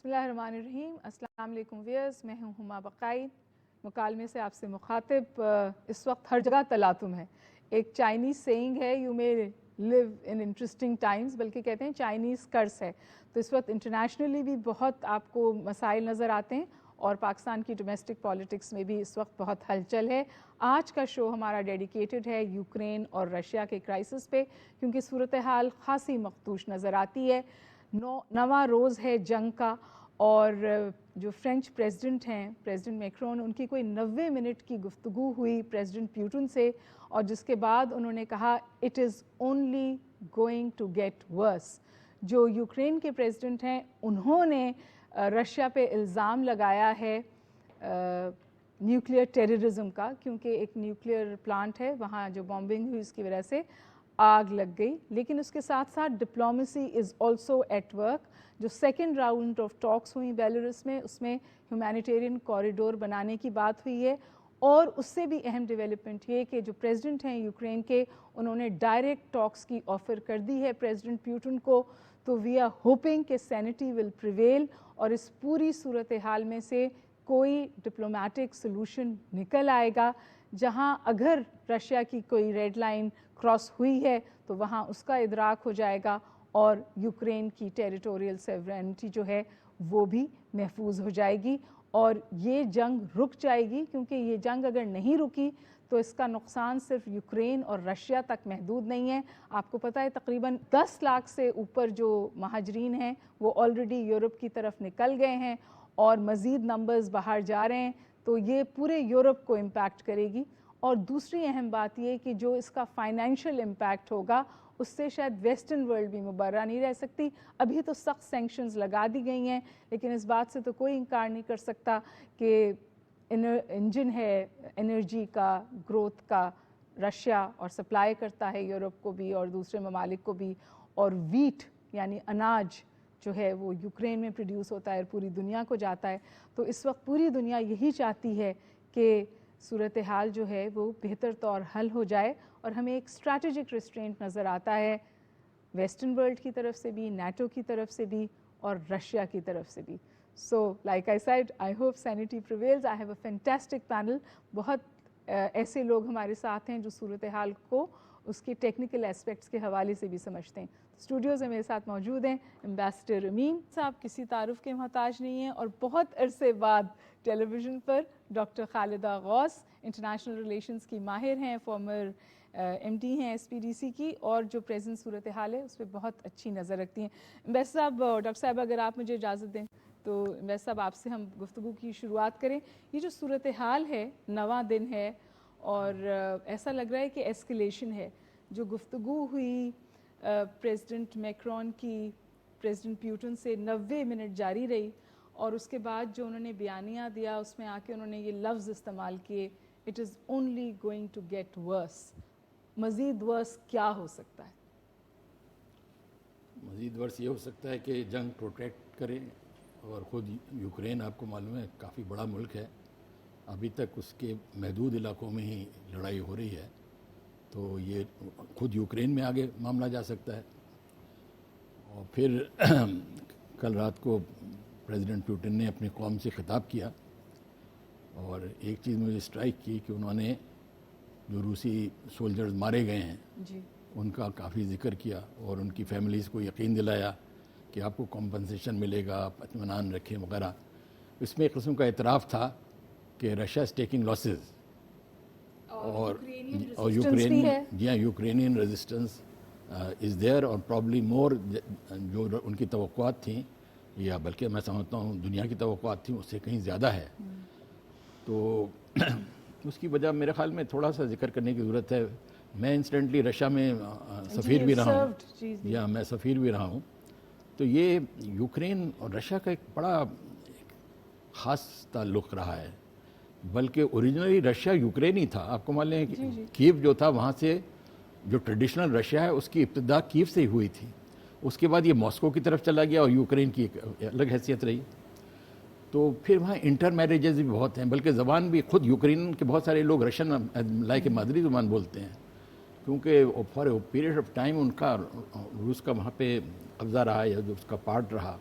بسم اللہ الرحمن الرحیم. السلام علیکم ویئرز، میں ہوں ہما بقائی. مکالمے سے آپ سے مخاطب. اس وقت ہر جگہ تلاطم ہے. ایک چائنیز سینگ ہے، you may live in interesting times, بلکہ کہتے ہیں چائنیز کرس ہے. تو اس وقت انٹرنیشنلی بھی بہت آپ کو مسائل نظر آتے ہیں، اور پاکستان کی ڈومیسٹک پالیٹکس میں بھی اس وقت بہت ہلچل ہے. آج کا شو ہمارا ڈیڈیکیٹڈ ہے یوکرین اور رشیا کے کرائسس پہ، کیونکہ صورتحال خاصی مخدوش نظر آتی ہے. نواں روز ہے جنگ کا، اور جو فرینچ پریزیڈنٹ ہیں، پریزیڈنٹ میکرون، ان کی کوئی 90 منٹ کی گفتگو ہوئی پریزیڈنٹ پیوٹن سے، اور جس کے بعد انہوں نے کہا it is only going to get worse. جو یوکرین کے پریزیڈنٹ ہیں، انہوں نے رشیا پہ الزام لگایا ہے نیوکلیئر ٹیررزم کا، کیونکہ ایک نیوکلیئر پلانٹ ہے وہاں جو بامبنگ ہوئی، اس کی وجہ سے آگ لگ گئی. لیکن اس کے ساتھ ساتھ diplomacy is also at work. جو سیکنڈ راؤنڈ آف ٹاکس ہوئی بیلاروس میں، اس میں ہیومینیٹیرین کوریڈور بنانے کی بات ہوئی ہے. اور اس سے بھی اہم ڈیولپمنٹ یہ کہ جو پریزیڈنٹ ہیں یوکرین کے، انہوں نے ڈائریکٹ ٹاکس کی آفر کر دی ہے پریزیڈنٹ پیوٹن کو. تو وی آر ہوپنگ کہ سینٹی ول پریویل، اور اس پوری صورتحال میں سے کوئی ڈپلومیٹک سلوشن نکل آئے گا. جہاں اگر رشیا کی کوئی ریڈ لائن کراس ہوئی ہے تو وہاں اس کا ادراک ہو جائے گا، اور یوکرین کی ٹیریٹوریل سیورینٹی جو ہے وہ بھی محفوظ ہو جائے گی، اور یہ جنگ رک جائے گی. کیونکہ یہ جنگ اگر نہیں رکی تو اس کا نقصان صرف یوکرین اور رشیا تک محدود نہیں ہے. آپ کو پتہ ہے تقریباً 10 لاکھ سے اوپر جو مہاجرین ہیں وہ آلریڈی یورپ کی طرف نکل گئے ہیں، اور مزید نمبرز باہر جا رہے ہیں. تو یہ پورے یورپ کو امپیکٹ کرے گی. اور دوسری اہم بات یہ کہ جو اس کا فائنینشیل امپیکٹ ہوگا، اس سے شاید ویسٹرن ورلڈ بھی مبرہ نہیں رہ سکتی. ابھی تو سخت سینکشنز لگا دی گئی ہیں، لیکن اس بات سے تو کوئی انکار نہیں کر سکتا کہ انجن ہے انرجی کا، گروتھ کا، رشیا، اور سپلائی کرتا ہے یورپ کو بھی اور دوسرے ممالک کو بھی. اور ویٹ یعنی اناج جو ہے وہ یوکرین میں پروڈیوس ہوتا ہے اور پوری دنیا کو جاتا ہے. تو اس وقت پوری دنیا یہی چاہتی ہے کہ صورتحال جو ہے وہ بہتر طور حل ہو جائے. اور ہمیں ایک اسٹریٹجک ریسٹرینٹ نظر آتا ہے ویسٹرن ورلڈ کی طرف سے بھی، نیٹو کی طرف سے بھی، اور رشیا کی طرف سے بھی. So, like I said, I hope sanity prevails. I have a fantastic panel. بہت ایسے لوگ ہمارے ساتھ ہیں جو صورتحال کو اس کے ٹیکنیکل ایسپیکٹس کے حوالے سے بھی سمجھتے ہیں. اسٹوڈیوز میں میرے ساتھ موجود ہیں ایمبیسڈر امین صاحب، کسی تعارف کے محتاج نہیں ہیں، اور بہت عرصے بعد ٹیلی ویژن پر ڈاکٹر خالدہ غوث، انٹرنیشنل ریلیشنز کی ماہر ہیں، فارمر ایم ڈی ہیں ایس پی ڈی سی کی، اور جو پریزنٹ صورتحال ہے اس پہ بہت اچھی نظر رکھتی ہیں. ایمبیسڈر صاحب، ڈاکٹر صاحب اگر آپ مجھے اجازت دیں تو ایمبیسڈر صاحب آپ سے ہم گفتگو کی شروعات کریں. یہ جو صورتحال ہے، نواں دن ہے، اور ایسا لگ رہا ہے کہ ایسکلیشن ہے. جو گفتگو ہوئی پریزیڈنٹ میکرون کی پریزیڈنٹ پیوٹن سے 90 منٹ جاری رہی، اور اس کے بعد جو انہوں نے بیانیہ دیا اس میں آ کے انہوں نے یہ لفظ استعمال کیے it is only going to get worse. مزید ورس کیا ہو سکتا ہے؟ مزید ورس یہ ہو سکتا ہے کہ جنگ پروٹیکٹ کرے، اور خود یوکرین آپ کو معلوم ہے کافی بڑا ملک ہے، ابھی تک اس کے محدود علاقوں میں ہی لڑائی ہو رہی ہے. تو یہ خود یوکرین میں آگے معاملہ جا سکتا ہے. اور پھر کل رات کو پریزیڈنٹ پیوٹن نے اپنی قوم سے خطاب کیا، اور ایک چیز مجھے اسٹرائک کی کہ انہوں نے جو روسی سولجرز مارے گئے ہیں جی، ان کا کافی ذکر کیا، اور ان کی فیملیز کو یقین دلایا کہ آپ کو کمپنسیشن ملے گا، آپ اطمینان رکھیں وغیرہ. اس میں ایک قسم کا اعتراف تھا کہ رشیا از ٹیکنگ لاسز، اور یوکرینین ریزسٹنس از دیئر، اور پرابلی مور جو ان کی توقعات تھیں، یا بلکہ میں سمجھتا ہوں دنیا کی توقعات تھیں اس سے کہیں زیادہ ہے. تو اس کی وجہ میرے خیال میں تھوڑا سا ذکر کرنے کی ضرورت ہے. میں انسیڈنٹلی رشیا میں سفیر بھی رہا ہوں، یا میں سفیر بھی رہا ہوں. تو یہ یوکرین اور رشیا کا ایک بڑا خاص تعلق رہا ہے، بلکہ اوریجنلی رشیا یوکرین ہی تھا. آپ کو معلوم ہے کہ کیو جو تھا وہاں سے جو ٹریڈیشنل رشیا ہے اس کی ابتدا کیو سے ہی ہوئی تھی. اس کے بعد یہ ماسکو کی طرف چلا گیا، اور یوکرین کی ایک الگ حیثیت رہی. تو پھر وہاں انٹر میریجز بھی بہت ہیں، بلکہ زبان بھی خود یوکرین کے بہت سارے لوگ رشین لائک مادری زبان بولتے ہیں، کیونکہ for a period of time ان کا روس کا وہاں پہ قبضہ رہا، یا جو اس کا پارٹ رہا.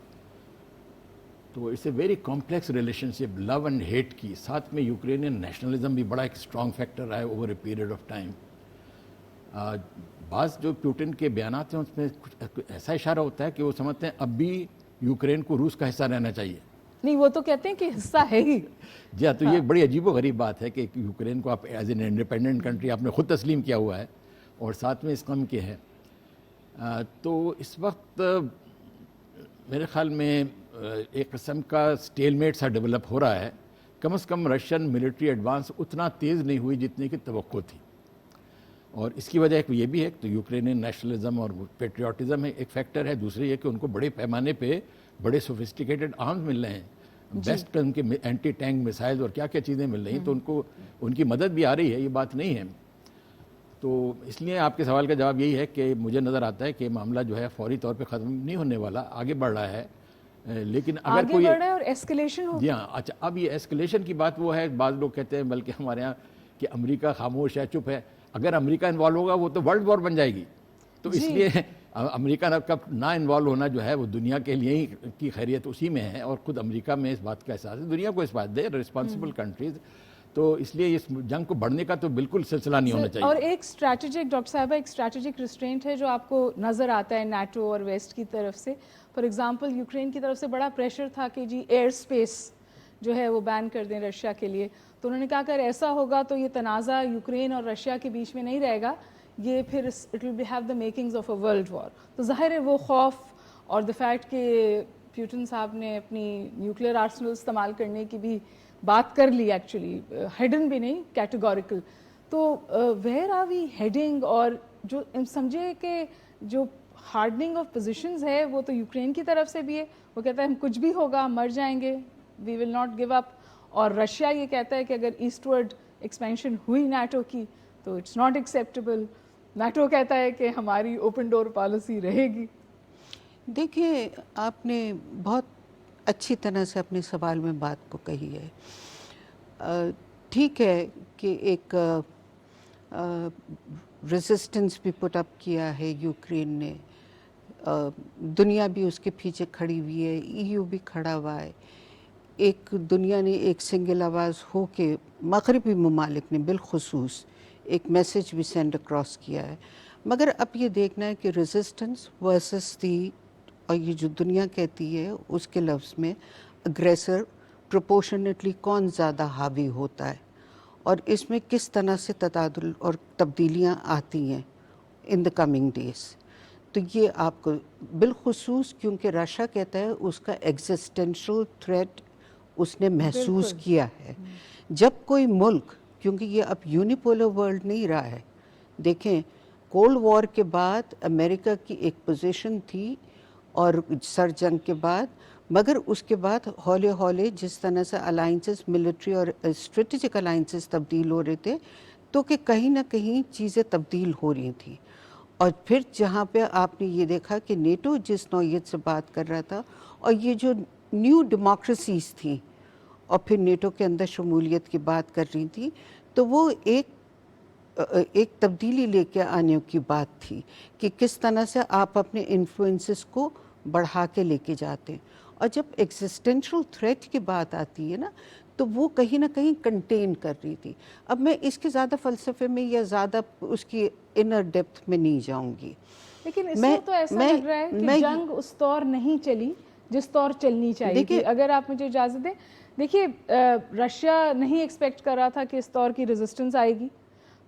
تو it's a very complex relationship love and hate کی. ساتھ میں یوکرینین نیشنلزم بھی بڑا ایک اسٹرانگ فیکٹر رہا ہے over a period of time. بعض جو پیوٹن کے بیانات ہیں اس میں کچھ ایسا اشارہ ہوتا ہے کہ وہ سمجھتے ہیں اب بھی یوکرین کو روس کا حصہ رہنا چاہیے. نہیں وہ تو کہتے ہیں کہ حصہ ہے ہی. جی ہاں, تو یہ بڑی عجیب و غریب بات ہے کہ یوکرین کو آپ ایز این انڈیپینڈنٹ کنٹری آپ نے خود تسلیم کیا ہوا ہے اور ساتھ میں اس قسم کے ہے. تو اس وقت میرے خیال میں ایک قسم کا اسٹیل میٹ سا ڈیولپ ہو رہا ہے. کم از کم رشین ملٹری ایڈوانس اتنا تیز نہیں ہوئی جتنے کی توقع تھی, اور اس کی وجہ یہ بھی ہے کہ یوکرینین نیشنلزم اور پیٹریوٹزم ایک فیکٹر ہے. دوسری یہ کہ ان کو بڑے پیمانے پہ بڑے سوفسٹیکیٹڈ آرمز مل رہے ہیں, بیسٹ قسم کے اینٹی ٹینک میسائل اور کیا کیا چیزیں مل رہی ہیں, تو ان کو ان کی مدد بھی آ رہی ہے, یہ بات نہیں ہے. تو اس لیے آپ کے سوال کا جواب یہی ہے کہ مجھے نظر آتا ہے کہ معاملہ جو ہے فوری طور پہ ختم نہیں ہونے والا, آگے بڑھ رہا ہے. لیکن اگر کوئی بڑھ رہا ہے اور ایسکلیشن ہو. جی ہاں, اچھا اب یہ ایسکلیشن کی بات وہ ہے, بعض لوگ کہتے ہیں بلکہ ہمارے یہاں کہ امریکہ خاموش ہے, چپ ہے. اگر امریکہ انوالو ہوگا وہ تو ورلڈ وار بن جائے گی. تو اس لیے امریکہ کا نہ انوالو ہونا جو ہے وہ دنیا کے لیے ہی کی خیریت اسی میں ہے, اور خود امریکہ میں اس بات کا احساس ہے. دنیا کو اس بات دے, رسپانسبل کنٹریز. تو اس لیے اس جنگ کو بڑھنے کا تو بالکل سلسلہ نہیں ہونا چاہیے. اور ایک اسٹریٹجک ڈاکٹر صاحبہ ایک اسٹریٹجک ریسٹرینٹ ہے جو آپ کو نظر آتا ہے نیٹو اور ویسٹ کی طرف سے. فار ایگزامپل یوکرین کی طرف سے بڑا پریشر تھا کہ جی ایئر اسپیس جو ہے وہ بین کر دیں رشیا کے لیے. تو انہوں نے کہا اگر ایسا ہوگا تو یہ تنازع یوکرین اور رشیا کے بیچ میں نہیں رہے گا, یہ پھر it will be have the makings of a world war. تو ظاہر ہے وہ خوف اور دا فیکٹ کہ پیوٹن صاحب نے اپنی نیوکلیئر آرسنل استعمال کرنے کی بھی بات کر لی, ایکچولی ہیڈن بھی نہیں, کیٹیگوریکل. تو ویئر آر وی ہیڈنگ, اور جو سمجھے کہ جو ہارڈننگ آف پوزیشنز ہے وہ تو یوکرین کی طرف سے بھی ہے. وہ کہتا ہے ہم کچھ بھی ہوگا مر جائیں گے, وی ول ناٹ گیو اپ. اور رشیا یہ کہتا ہے کہ اگر ایسٹ ورڈ ایکسپینشن ہوئی نیٹو کی تو اٹس ناٹ ایکسیپٹیبل. نیٹو کہتا ہے کہ ہماری اوپن ڈور پالیسی رہے گی. دیکھیے آپ نے بہت اچھی طرح سے اپنے سوال میں بات کو کہی ہے. ٹھیک ہے کہ ایک ریزسٹنس بھی پٹ اپ کیا ہے یوکرین نے, دنیا بھی اس کے پیچھے کھڑی ہوئی ہے, ای یو بھی کھڑا ہوا ہے. ایک دنیا نے ایک سنگل آواز ہو کے مغربی ممالک نے بالخصوص ایک میسج بھی سینڈ اکراس کیا ہے. مگر اب یہ دیکھنا ہے کہ ریزسٹنس ورسس دی, اور یہ جو دنیا کہتی ہے اس کے لفظ میں اگریسر پروپورشنیٹلی کون زیادہ حاوی ہوتا ہے, اور اس میں کس طرح سے تبادل اور تبدیلیاں آتی ہیں ان دا کمنگ ڈیز. تو یہ آپ کو بالخصوص کیونکہ رشیا کہتا ہے اس کا ایگزسٹینشل تھریٹ اس نے محسوس کیا ہے. جب کوئی ملک, کیونکہ یہ اب یونیپولر ورلڈ نہیں رہا ہے, دیکھیں کولڈ وار کے بعد امریکہ کی ایک پوزیشن تھی اور سر جنگ کے بعد, مگر اس کے بعد ہولے ہولے جس طرح سے الائنسز ملٹری اور اسٹریٹجک الائنسز تبدیل ہو رہے تھے, تو کہ کہیں نہ کہیں چیزیں تبدیل ہو رہی تھیں. اور پھر جہاں پہ آپ نے یہ دیکھا کہ نیٹو جس نوعیت سے بات کر رہا تھا, اور یہ جو نیو ڈیموکریسیز تھیں اور پھر نیٹو کے اندر شمولیت کی بات کر رہی تھی, تو وہ ایک تبدیلی لے کے آنے کی بات تھی کہ کس طرح سے آپ اپنے انفلوئنسز کو بڑھا کے لے کے جاتے ہیں. اور جب ایگزسٹینشل تھریٹ کی بات آتی ہے نا, تو وہ کہیں نہ کہیں کنٹین کر رہی تھی. اب میں اس کے زیادہ فلسفے میں یا زیادہ اس کی انر ڈیپتھ میں نہیں جاؤں گی. لیکن اس وقت تو ایسا لگ رہا ہے کہ جنگ اس طور نہیں چلی جس طور چلنی چاہیے تھی. اگر آپ مجھے اجازت دیں, دیکھیے رشیا نہیں ایکسپیکٹ کر رہا تھا کہ اس طور کی ریزسٹنس آئے گی,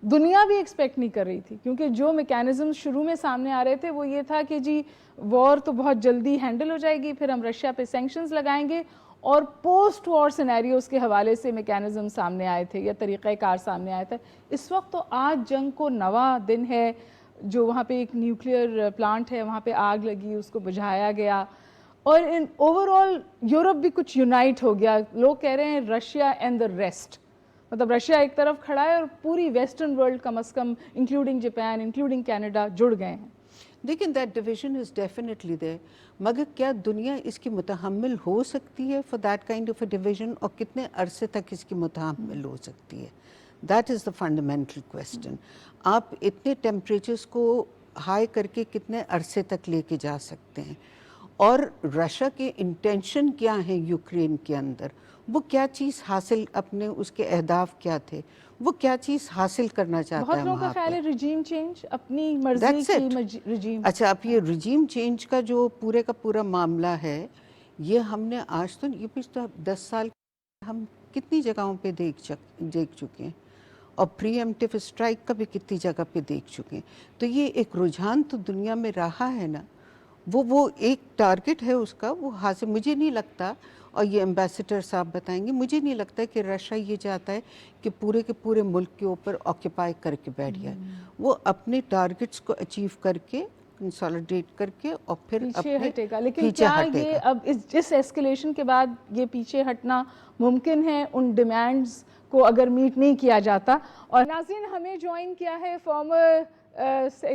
دنیا بھی ایکسپیکٹ نہیں کر رہی تھی, کیونکہ جو میکینزم شروع میں سامنے آ رہے تھے وہ یہ تھا کہ جی وار تو بہت جلدی ہینڈل ہو جائے گی, پھر ہم رشیا پہ سینکشنز لگائیں گے, اور پوسٹ وار سینیریوز کے حوالے سے میکینزم سامنے آئے تھے یا طریقہ کار سامنے آیا تھا. اس وقت تو آج جنگ کو نواں دن ہے, جو وہاں پہ ایک نیوکلیئر پلانٹ ہے وہاں پہ آگ لگی, اس کو بجھایا گیا, اور اوور آل یورپ بھی کچھ یونائٹ ہو گیا. لوگ کہہ رہے ہیں رشیا اینڈ دا ریسٹ, مطلب رشیا ایک طرف کھڑا ہے اور پوری ویسٹرن ورلڈ کم از کم انکلوڈنگ جاپان انکلوڈنگ کینیڈا جڑ گئے ہیں. لیکن that division is definitely there, مگر کیا دنیا اس کی متحمل ہو سکتی ہے for that kind of a division, اور کتنے عرصے تک اس کی متحمل ہو سکتی ہے؟ That is the fundamental question. آپ اتنے ٹیمپریچرز کو ہائی کر کے کتنے عرصے تک لے کے جا سکتے ہیں؟ اور رشیا کے انٹینشن کیا ہیں یوکرین کے اندر, وہ کیا چیز حاصل, اپنے اس کے اہداف کیا تھے, وہ کیا چیز حاصل کرنا چاہتا بہت ہے لوگوں کا وہاں خیال پہ. ہے رجیم چینج, اپنی مرضی That's کی it. رجیم. اچھا, اب یہ رجیم چینج کا جو پورے کا پورا معاملہ ہے, یہ ہم نے آج تو یہ پچھلے 10 سال ہم کتنی جگہوں پہ دیکھ چکے ہیں, اور پری ایمپٹیو اسٹرائک کا بھی کتنی جگہ پہ دیکھ چکے ہیں. تو یہ ایک رجحان تو دنیا میں رہا ہے نا, وہ ایک ٹارگٹ ہے اس کا, وہ حاصل. مجھے نہیں لگتا, اور یہ ایمبیسڈر صاحب بتائیں گے, مجھے نہیں لگتا کہ رشیا یہ چاہتا ہے کہ پورے کے پورے ملک کے اوپر آکیپائی کر کے بیٹھ جائے. وہ اپنے ٹارگٹس کو اچیو کر کے, کنسالیڈیٹ کر کے, اور پھر پیچھے اپنے ہٹے گا. لیکن پیچھے کیا ہٹے یہ گا. اب اس ایسکیلیشن کے بعد یہ پیچھے ہٹنا ممکن ہے ان ڈیمانڈز کو اگر میٹ نہیں کیا جاتا؟ اور ناظرین, ہمیں جوائن کیا ہے فارمر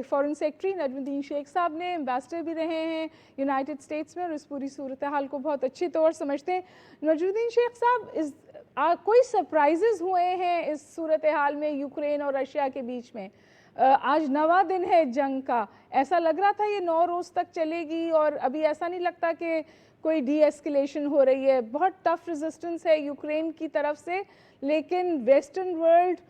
فارن سیکرٹری نجم الدین شیخ صاحب نے, ایمبیسڈر بھی رہے ہیں یونائٹڈ اسٹیٹس میں, اور اس پوری صورتحال کو بہت اچھی طور سمجھتے ہیں. نجم الدین شیخ صاحب, کوئی سرپرائزز ہوئے ہیں اس صورتحال میں یوکرین اور رشیا کے بیچ میں؟ آج 9واں دن ہے جنگ کا, ایسا لگ رہا تھا یہ 9 روز تک چلے گی, اور ابھی ایسا نہیں لگتا کہ کوئی ڈی ایسکیلیشن ہو رہی ہے. بہت ٹف ریزسٹنس ہے یوکرین کی طرف سے, لیکن ویسٹرن ورلڈ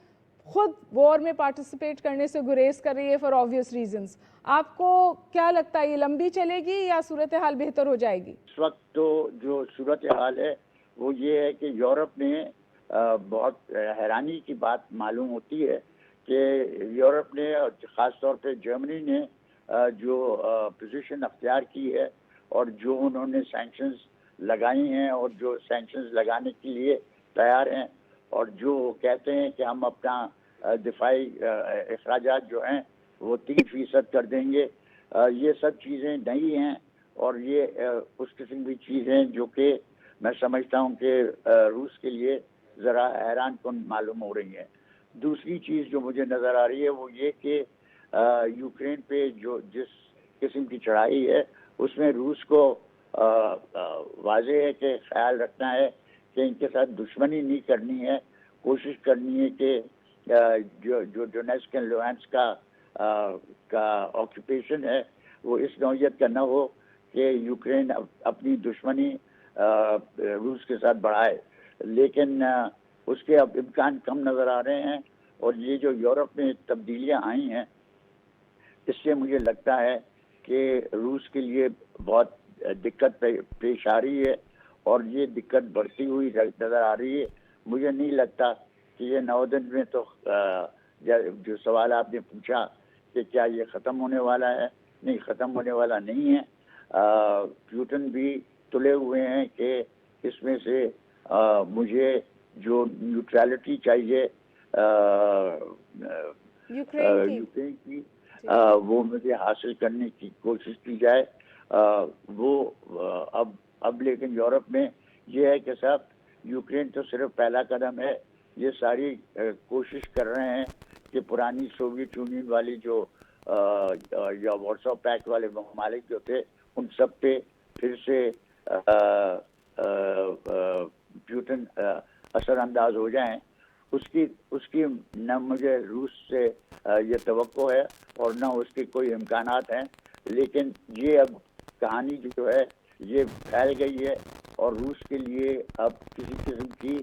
خود وار میں پارٹیسپیٹ کرنے سے گریز کر رہی ہے فار آبویس ریزنز. آپ کو کیا لگتا ہے, یہ لمبی چلے گی یا صورتحال بہتر ہو جائے گی؟ اس وقت تو جو صورتحال ہے وہ یہ ہے کہ یورپ میں بہت حیرانی کی بات معلوم ہوتی ہے کہ یورپ نے, خاص طور پہ جرمنی نے, جو پوزیشن اختیار کی ہے اور جو انہوں نے سینکشنز لگائی ہیں, اور جو سینکشنز لگانے کے لیے تیار ہیں, اور جو کہتے ہیں کہ ہم اپنا دفاعی اخراجات جو ہیں وہ 3% کر دیں گے, یہ سب چیزیں نئی ہیں, اور یہ اس قسم کی چیزیں جو کہ میں سمجھتا ہوں کہ روس کے لیے ذرا حیران کن معلوم ہو رہی ہیں. دوسری چیز جو مجھے نظر آ رہی ہے وہ یہ کہ یوکرین پہ جو جس قسم کی چڑھائی ہے اس میں روس کو واضح ہے کہ خیال رکھنا ہے کہ ان کے ساتھ دشمنی نہیں کرنی ہے, کوشش کرنی ہے کہ جو ڈونیٹسک اینڈ لوہانسک کا آکوپیشن ہے وہ اس نوعیت کا نہ ہو کہ یوکرین اپنی دشمنی روس کے ساتھ بڑھائے. لیکن اس کے اب امکان کم نظر آ رہے ہیں, اور یہ جو یورپ میں تبدیلیاں آئی ہیں اس سے مجھے لگتا ہے کہ روس کے لیے بہت دقت پیش آ رہی ہے, اور یہ دقت بڑھتی ہوئی نظر آ رہی ہے. مجھے نہیں لگتا کہ یہ 9 دن میں تو, جو سوال آپ نے پوچھا کہ کیا یہ ختم ہونے والا ہے, نہیں, ختم ہونے والا نہیں ہے. پیوٹن بھی تلے ہوئے ہیں کہ اس میں سے مجھے جو نیوٹرلٹی چاہیے یوکرین کی, وہ مجھے حاصل کرنے کی کوشش کی جائے. وہ اب لیکن یورپ میں یہ ہے کہ صاحب یوکرین تو صرف پہلا قدم ہے, یہ ساری کوشش کر رہے ہیں کہ پرانی سوویت یونین والی جو یا وارسو پیکٹ والے ممالک جو تھے ان سب پہ پھر سے پیوٹن اثر انداز ہو جائیں. اس کی نہ مجھے روس سے یہ توقع ہے اور نہ اس کے کوئی امکانات ہیں. لیکن یہ اب کہانی جو ہے یہ پھیل گئی ہے, اور روس کے لیے اب کسی قسم کی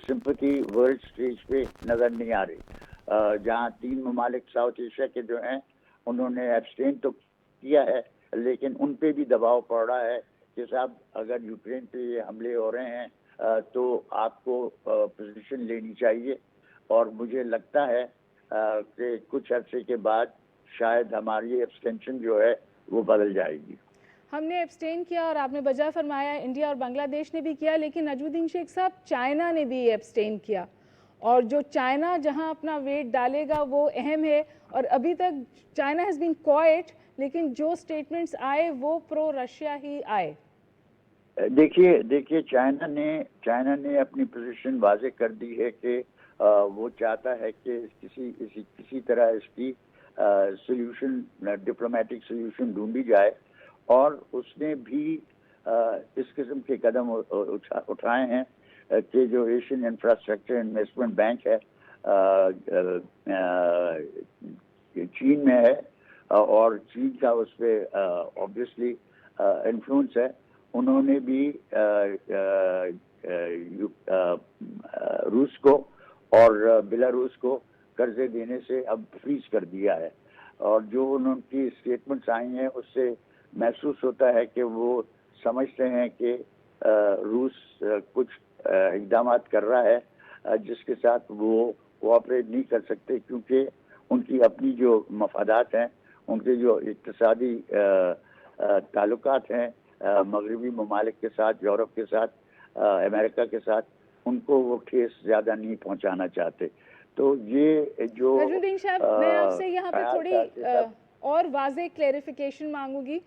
سمپتھی ورلڈ اسٹیج پہ نظر نہیں آ رہی. جہاں 3 ممالک ساؤتھ ایشیا کے جو ہیں انہوں نے ایبسٹین تو کیا ہے, لیکن ان پہ بھی دباؤ پڑ رہا ہے کہ صاحب اگر یوکرین پہ یہ حملے ہو رہے ہیں تو آپ کو پوزیشن لینی چاہیے. اور مجھے لگتا ہے کہ کچھ عرصے کے بعد شاید ہماری ایبسٹینشن جو ہے وہ بدل جائے گی. ہم نے ایبسٹین کیا, اور آپ نے بجا فرمایا انڈیا اور بنگلہ دیش نے بھی کیا, لیکن نجم الدین شیخ صاحب چائنا نے بھی ایبسٹین کیا, اور جو چائنا جہاں اپنا ویٹ ڈالے گا وہ اہم ہے. اور ابھی تک چائنا ہیز بین کوائٹ, لیکن جو سٹیٹمنٹس آئے وہ پرو رشیا ہی آئے. دیکھیے چائنا نے اپنی پوزیشن واضح کر دی ہے کہ وہ چاہتا ہے کہ کسی طرح اس کی سولوشن, ڈپلومیٹک سولوشن ڈھونڈی جائے, اور اس نے بھی اس قسم کے قدم اٹھائے ہیں کہ جو ایشین انفراسٹرکچر انویسٹمنٹ بینک ہے چین میں ہے, اور چین کا اس پہ آبویسلی انفلوئنس ہے انہوں نے بھی روس کو اور بیلاروس کو قرضے دینے سے اب فریز کر دیا ہے. اور جو ان کی اسٹیٹمنٹس آئی ہیں اس سے محسوس ہوتا ہے کہ وہ سمجھتے ہیں کہ روس کچھ اقدامات کر رہا ہے جس کے ساتھ وہ کوآپریٹ نہیں کر سکتے، کیونکہ ان کی اپنی جو مفادات ہیں، ان کے جو اقتصادی تعلقات ہیں مغربی ممالک کے ساتھ، یورپ کے ساتھ، امریکہ کے ساتھ، ان کو وہ ٹھیس زیادہ نہیں پہنچانا چاہتے. تو یہ جو نجم صاحب، میں آپ سے یہاں پہ تھوڑی اور واضح کلیریفیکیشن مانگوں گی.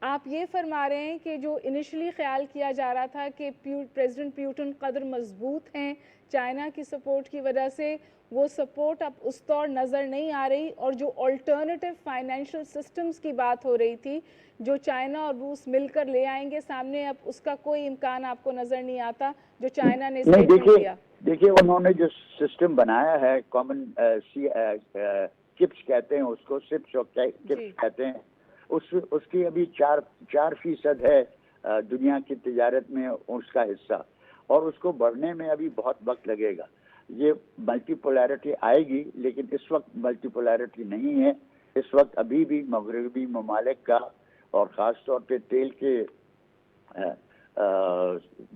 آپ یہ فرما رہے ہیں کہ جو انیشلی خیال کیا جا رہا تھا کہ پریزیڈنٹ پیوٹن قدر مضبوط ہیں چائنا کی سپورٹ کی وجہ سے، وہ سپورٹ اب اس طور نظر نہیں آ رہی، اور جو آلٹرنیٹیو فائنینشیل سسٹمز کی بات ہو رہی تھی جو چائنا اور روس مل کر لے آئیں گے سامنے، اب اس کا کوئی امکان آپ کو نظر نہیں آتا جو چائنا نے اسٹیٹمنٹ دیا. دیکھیے انہوں نے جو سسٹم بنایا ہے کامن چپس کہتے ہیں اس کو، سپس اور چپس کہتے ہیں، اس کی ابھی 4% ہے دنیا کی تجارت میں اس کا حصہ، اور اس کو بڑھنے میں ابھی بہت وقت لگے گا. یہ ملٹی پولیرٹی آئے گی، لیکن اس وقت ملٹی پولیرٹی نہیں ہے. اس وقت ابھی بھی مغربی ممالک کا، اور خاص طور پہ تیل کے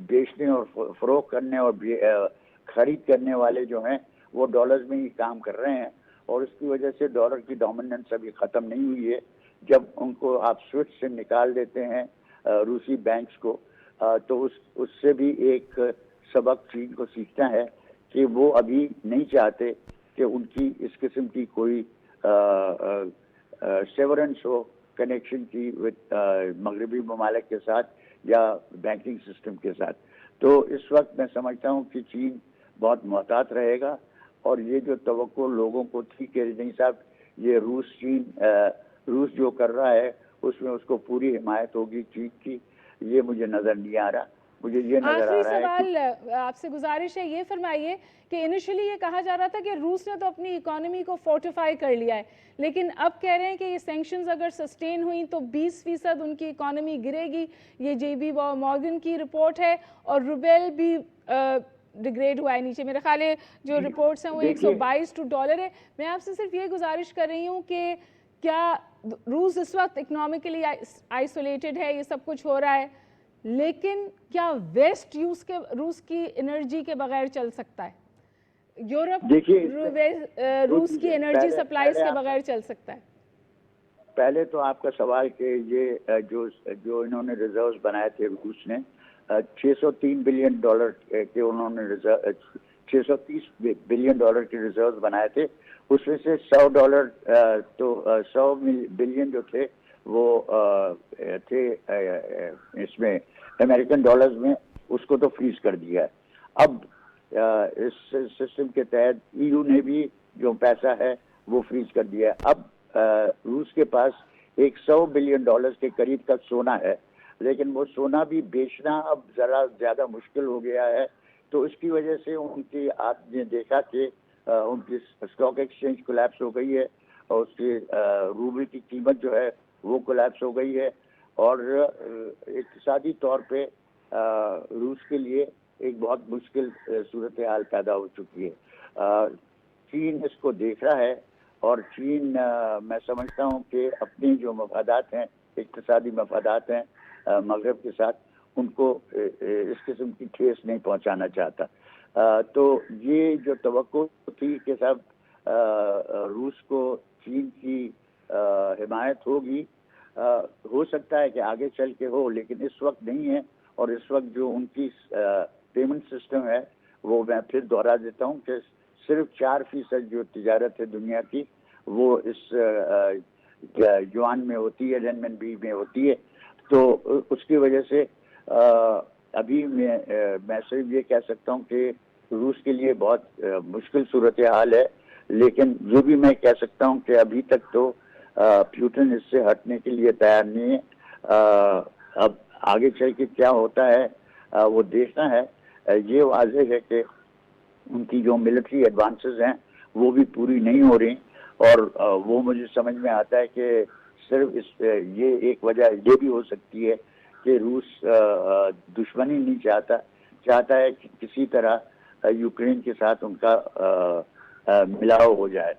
بیچنے اور فروخت کرنے اور خرید کرنے والے جو ہیں وہ ڈالرز میں ہی کام کر رہے ہیں، اور اس کی وجہ سے ڈالر کی ڈومیننس ابھی ختم نہیں ہوئی ہے. جب ان کو آپ سوئچ سے نکال دیتے ہیں روسی بینکس کو، تو اس سے بھی ایک سبق چین کو سیکھنا ہے کہ وہ ابھی نہیں چاہتے کہ ان کی اس قسم کی کوئی سیورنس ہو کنیکشن کی مغربی ممالک کے ساتھ یا بینکنگ سسٹم کے ساتھ. تو اس وقت میں سمجھتا ہوں کہ چین بہت محتاط رہے گا، اور یہ جو توقع لوگوں کو تھی کہ نہیں صاحب یہ روس جو کر رہا ہے اس میں اس کو پوری حمایت ہوگی چین کی، یہ مجھے نظر نہیں آ رہا. مجھے یہ نظر آ رہا ہے. آخری سوال آپ سے گزارش ہے، یہ فرمائیے کہ انیشلی یہ کہا جا رہا تھا کہ روس نے تو اپنی اکانومی کو فورٹیفائی کر لیا ہے، لیکن اب کہہ رہے ہیں کہ یہ سینکشنز اگر سسٹین ہوئیں تو 20% ان کی اکانومی گرے گی. یہ جے بی مارگن کی رپورٹ ہے، اور روبیل بھی ڈیگریڈ ہوا ہے نیچے. میرے خیال ہے جو رپورٹس ہیں وہ 122 ٹو ڈالر ہے. میں آپ سے صرف یہ گزارش کر رہی ہوں کہ کیا روس اس وقت اکنامکلی آئسولیٹڈ ہے، یہ سب کچھ ہو رہا ہے، لیکن کیا ویسٹ روس کی انرجی کے بغیر چل سکتا ہے؟ یورپ روس کی انرجی سپلائیز کے بغیر چل سکتا ہے؟ پہلے تو آپ کا سوال کہ یہ جو انہوں نے ریزروز بنائے تھے روس نے، $603 بلین کے انہوں نے 630 بلین ڈالر کے ریزروز بنائے تھے. اس میں سے $100 تو 100 بلین جو تھے وہ تھے اس میں امریکن ڈالرز میں، اس کو تو فریز کر دیا ہے. اب اس سسٹم کے تحت EU نے بھی جو پیسہ ہے وہ فریز کر دیا ہے. اب روس کے پاس $100 بلین کے قریب تک سونا ہے، لیکن وہ سونا بھی بیچنا اب ذرا زیادہ مشکل ہو گیا ہے. تو اس کی وجہ سے ان کی آپ نے دیکھا کہ ان کی اسٹاک ایکسچینج کولیپس ہو گئی ہے، اور اس کی روبل کی قیمت جو ہے وہ کولیپس ہو گئی ہے، اور اقتصادی طور پہ روس کے لیے ایک بہت مشکل صورتحال پیدا ہو چکی ہے. چین اس کو دیکھ رہا ہے، اور چین میں سمجھتا ہوں کہ اپنی جو مفادات ہیں، اقتصادی مفادات ہیں مغرب کے ساتھ، ان کو اس قسم کی ٹھیس نہیں پہنچانا چاہتا. تو یہ جو توقع تھی کہ صاحب روس کو چین کی حمایت ہوگی، ہو سکتا ہے کہ آگے چل کے ہو، لیکن اس وقت نہیں ہے. اور اس وقت جو ان کی پیمنٹ سسٹم ہے وہ میں پھر دوہرا دیتا ہوں کہ صرف 4% جو تجارت ہے دنیا کی وہ اس یوان میں ہوتی ہے، رین بی میں ہوتی ہے. تو اس کی وجہ سے ابھی میں صرف یہ کہہ سکتا ہوں کہ روس کے لیے بہت مشکل صورتحال ہے، لیکن یہ بھی میں کہہ سکتا ہوں کہ ابھی تک تو پیوٹن اس سے ہٹنے کے لیے تیار نہیں ہے. اب آگے چل کے کیا ہوتا ہے وہ دیکھنا ہے. یہ واضح ہے کہ ان کی جو ملٹری ایڈوانسز ہیں وہ بھی پوری نہیں ہو رہی، اور وہ مجھے سمجھ میں آتا ہے کہ صرف یہ ایک وجہ یہ بھی ہو سکتی ہے کہ روس دشمنی نہیں چاہتا ہے کہ کسی طرح یوکرین کے ساتھ ان کا ملاؤ ہو جائے.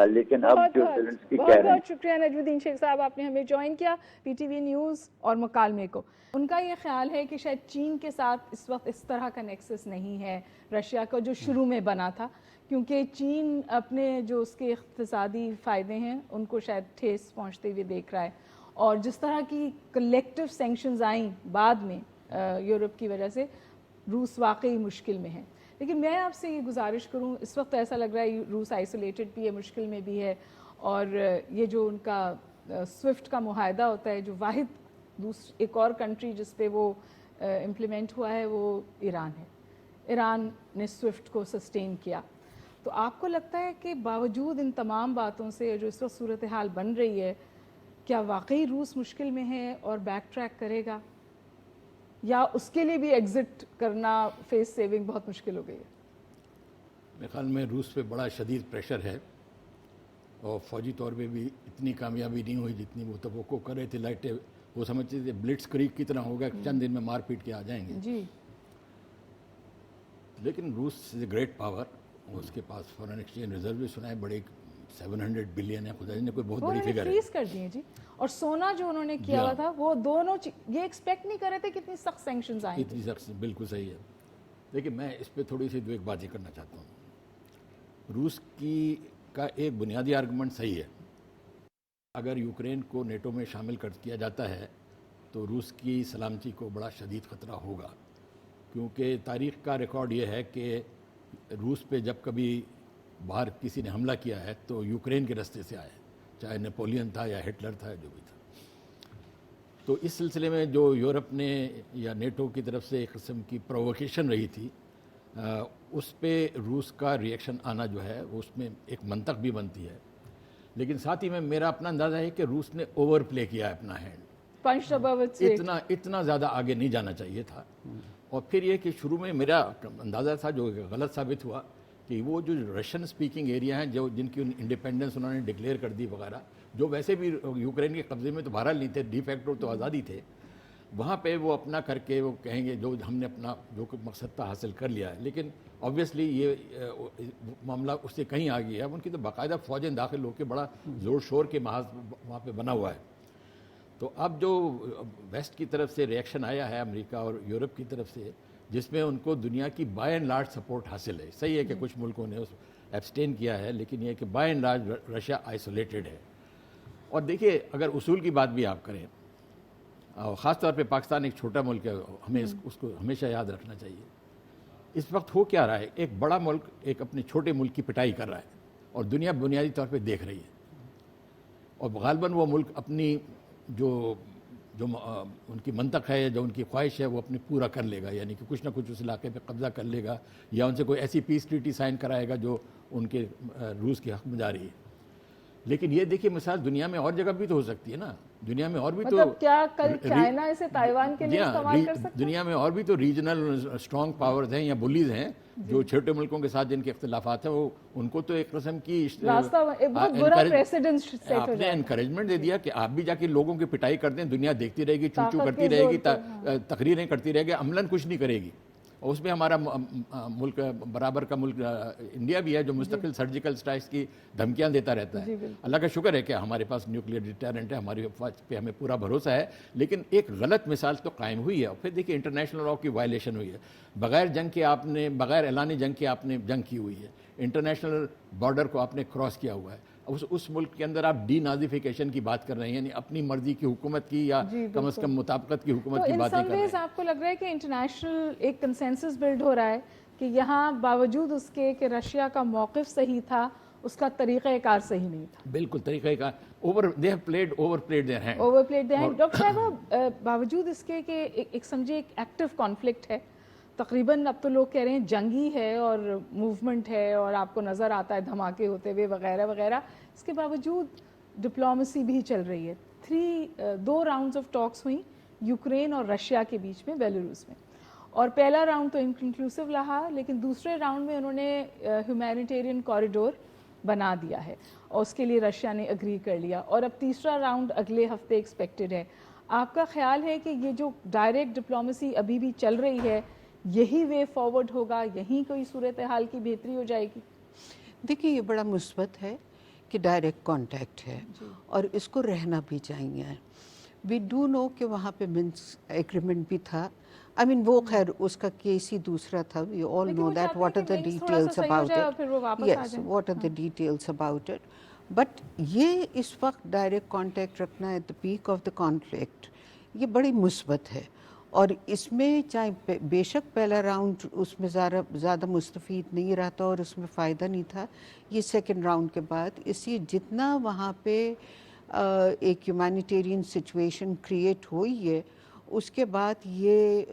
لیکن اب جو زیلنسکی کہہ رہے ہیں. بہت شکریہ نجم الدین شیخ صاحب، آپ نے ہمیں جوائن کیا پی ٹی وی نیوز اور مکالمے کو. ان کا یہ خیال ہے کہ شاید چین کے ساتھ اس وقت اس طرح کا نیکسس نہیں ہے رشیا کا جو شروع میں بنا تھا، کیونکہ چین اپنے جو اس کے اقتصادی فائدے ہیں ان کو شاید ٹھیس پہنچتے ہوئے دیکھ رہا ہے، اور جس طرح کی کلیکٹیو سینکشنز آئیں بعد میں یورپ کی وجہ سے روس واقعی مشکل میں ہے. لیکن میں آپ سے یہ گزارش کروں، اس وقت ایسا لگ رہا ہے روس آئسولیٹڈ بھی ہے، مشکل میں بھی ہے، اور یہ جو ان کا سوئفٹ کا معاہدہ ہوتا ہے، جو واحد ایک اور کنٹری جس پہ وہ امپلیمنٹ ہوا ہے وہ ایران ہے. ایران نے سوئفٹ کو سسٹین کیا. تو آپ کو لگتا ہے کہ باوجود ان تمام باتوں سے جو اس وقت صورتحال بن رہی ہے، کیا واقعی روس مشکل میں ہے اور بیک ٹریک کرے گا، یا اس کے لیے بھی ایگزٹ کرنا فیس سیونگ بہت مشکل ہو گئی ہے؟ میرے خیال میں روس پہ بڑا شدید پریشر ہے، اور فوجی طور پہ بھی اتنی کامیابی نہیں ہوئی جتنی وہ توقع کر رہے تھے. لائٹیں وہ سمجھتے تھے بلٹس کریگ کی طرح ہوگا، چند دن میں مار پیٹ کے آ جائیں گے. جی. لیکن روس از اے گریٹ پاور، اس کے پاس فارن ایکسچینج ریزرو بھی سنا ہے بڑے 700 بلین ہے. خدا نے کوئی بہت بڑی فگر ہے. فریز کر دیے جی. اور سونا جو انہوں نے کیا ہوا تھا وہ دونوں یہ ایکسپیکٹ نہیں کر رہے تھے کتنی سخت سینکشنز آئیں. اتنی سخت، بالکل صحیح ہے. لیکن میں اس پہ تھوڑی سی ایک بات یہ کرنا چاہتا ہوں. روس کا ایک بنیادی آرگومنٹ صحیح ہے. اگر یوکرین کو نیٹو میں شامل کر کیا جاتا ہے تو روس کی سلامتی کو بڑا شدید خطرہ ہوگا، کیونکہ تاریخ کا ریکارڈ یہ ہے کہ روس پہ جب کبھی باہر کسی نے حملہ کیا ہے تو یوکرین کے راستے سے آیا، چاہے نیپولین تھا یا ہٹلر تھا، جو بھی تھا. تو اس سلسلے میں جو یورپ نے یا نیٹو کی طرف سے ایک قسم کی پرووکیشن رہی تھی، اس پہ روس کا ریئیکشن آنا جو ہے اس میں ایک منطق بھی بنتی ہے. لیکن ساتھ ہی میں میرا اپنا اندازہ ہے کہ روس نے اوور پلے کیا ہے اپنا ہینڈ. اتنا زیادہ آگے نہیں جانا چاہیے تھا. اور پھر یہ کہ شروع میں میرا اندازہ تھا جو غلط ثابت ہوا کہ وہ جو رشین اسپیکنگ ایریا ہیں جن کی انڈیپینڈنس انہوں نے ڈکلیئر کر دی وغیرہ، جو ویسے بھی یوکرین کے قبضے میں تو بہرحال نہیں تھے، ڈی فیکٹو تو آزادی تھے، وہاں پہ وہ اپنا کر کے وہ کہیں گے جو ہم نے اپنا جو مقصد تھا حاصل کر لیا ہے. لیکن آبویسلی یہ معاملہ اس سے کہیں آ گیا ہے. ان کی تو باقاعدہ فوجیں داخل ہو کے بڑا زور شور کے محاذ وہاں پہ بنا ہوا ہے. تو اب جو ویسٹ کی طرف سے ریئیکشن آیا ہے امریکہ اور یورپ کی طرف سے، جس میں ان کو دنیا کی بائی اینڈ لارج سپورٹ حاصل ہے. صحیح ہے کہ کچھ ملکوں نے ایبسٹین کیا ہے، لیکن یہ کہ by and large Russia isolated ہے. اور دیکھیے اگر اصول کی بات بھی آپ کریں، اور خاص طور پہ پاکستان ایک چھوٹا ملک ہے، ہمیں اس کو ہمیشہ یاد رکھنا چاہیے. اس وقت ہو کیا رہا ہے، ایک بڑا ملک ایک اپنے چھوٹے ملک کی پٹائی کر رہا ہے، اور دنیا بنیادی طور پہ دیکھ رہی ہے. اور غالباً وہ ملک اپنی جو ان کی منطق ہے، جو ان کی خواہش ہے، وہ اپنے پورا کر لے گا. یعنی کہ کچھ نہ کچھ اس علاقے پہ قبضہ کر لے گا، یا ان سے کوئی ایسی پیس ٹریٹی سائن کرائے گا جو ان کے روس کے حق میں جا رہی ہے. لیکن یہ دیکھیے مثال دنیا میں اور جگہ بھی تو ہو سکتی ہے نا. دنیا میں اور بھی تو کیا کل چائنا اسے تائیوان کے لیے استعمال کر سکتا ہے؟ دنیا میں اور بھی تو ریجنل اسٹرانگ پاورز ہیں یا بلیز ہیں جو چھوٹے ملکوں کے ساتھ جن کے اختلافات ہیں، وہ ان کو تو ایک قسم کی آپ نے انکریجمنٹ دے دیا کہ آپ بھی جا کے لوگوں کی پٹائی کر دیں، دنیا دیکھتی رہے گی، چوچو کرتی رہے گی، تقریریں کرتی رہے گی، عملاً کچھ نہیں کرے گی. اور اس میں ہمارا ملک برابر کا ملک انڈیا بھی ہے جو مستقل سرجیکل اسٹرائکس کی دھمکیاں دیتا رہتا ہے. اللہ کا شکر ہے کہ ہمارے پاس نیوکلیئر ڈیٹرنٹ ہے، ہماری فوج پہ ہمیں پورا بھروسہ ہے. لیکن ایک غلط مثال تو قائم ہوئی ہے. اور پھر دیکھیے انٹرنیشنل لاء کی وائلیشن ہوئی ہے. بغیر جنگ کے آپ نے، بغیر اعلان جنگ کے آپ نے جنگ کی ہوئی ہے. انٹرنیشنل بارڈر کو آپ نے کراس کیا ہوا ہے. اس ملک کے اندر آپ ڈی نازیفیکیشن کی بات کر رہے ہیں، یعنی اپنی مرضی کی حکومت کی یا کم از کم مطابقت کی حکومت کی بات کر رہے ہیں. آپ کو لگ رہا ہے کہ انٹرنیشنل ایک کنسنسس بلڈ ہو رہا ہے کہ یہاں باوجود اس کے کہ رشیا کا موقف صحیح تھا، اس کا طریقہ کار صحیح نہیں تھا. بالکل طریقہ کار over played their hand. Doctor صاحب باوجود اس کے کہ ایک سمجھے ایک ایکٹیو کانفلکٹ ہے، تقریباً اب تو لوگ کہہ رہے ہیں جنگی ہے اور موومنٹ ہے اور آپ کو نظر آتا ہے دھماکے ہوتے ہوئے وغیرہ وغیرہ، اس کے باوجود ڈپلومیسی بھی چل رہی ہے. 2 راؤنڈز آف ٹاکس ہوئیں یوکرین اور رشیا کے بیچ میں بیلاروس میں، اور پہلا راؤنڈ تو انکلوسیو رہا، لیکن دوسرے راؤنڈ میں انہوں نے ہیومینیٹیرین کوریڈور بنا دیا ہے. اور اس کے لیے رشیا نے اگری کر لیا اور اب تیسرا راؤنڈ اگلے ہفتے ایکسپیکٹڈ ہے. آپ کا خیال ہے کہ یہ جو ڈائریکٹ ڈپلومیسی ابھی بھی چل رہی ہے یہی وے فارورڈ ہوگا, یہیں کوئی صورتحال کی بہتری ہو جائے گی؟ دیکھیے یہ بڑا مثبت ہے کہ ڈائریکٹ کانٹیکٹ ہے اور اس کو رہنا بھی چاہیے. وی ڈو نو کہ وہاں پہ منسک ایگریمنٹ بھی تھا. آئی مین وہ خیر اس کا کیس ہی دوسرا تھا. We all know that what are the details about it. Yes, what are the details about it. But یہ اس وقت ڈائریکٹ کانٹیکٹ رکھنا at the peak of the conflict یہ بڑی مثبت ہے. اور اس میں چاہے بے شک پہلا راؤنڈ اس میں زیادہ مستفید نہیں رہا تھا اور اس میں فائدہ نہیں تھا, یہ سیکنڈ راؤنڈ کے بعد اس لیے جتنا وہاں پہ ایک ہیومینیٹیرین سچویشن کریٹ ہوئی ہے اس کے بعد یہ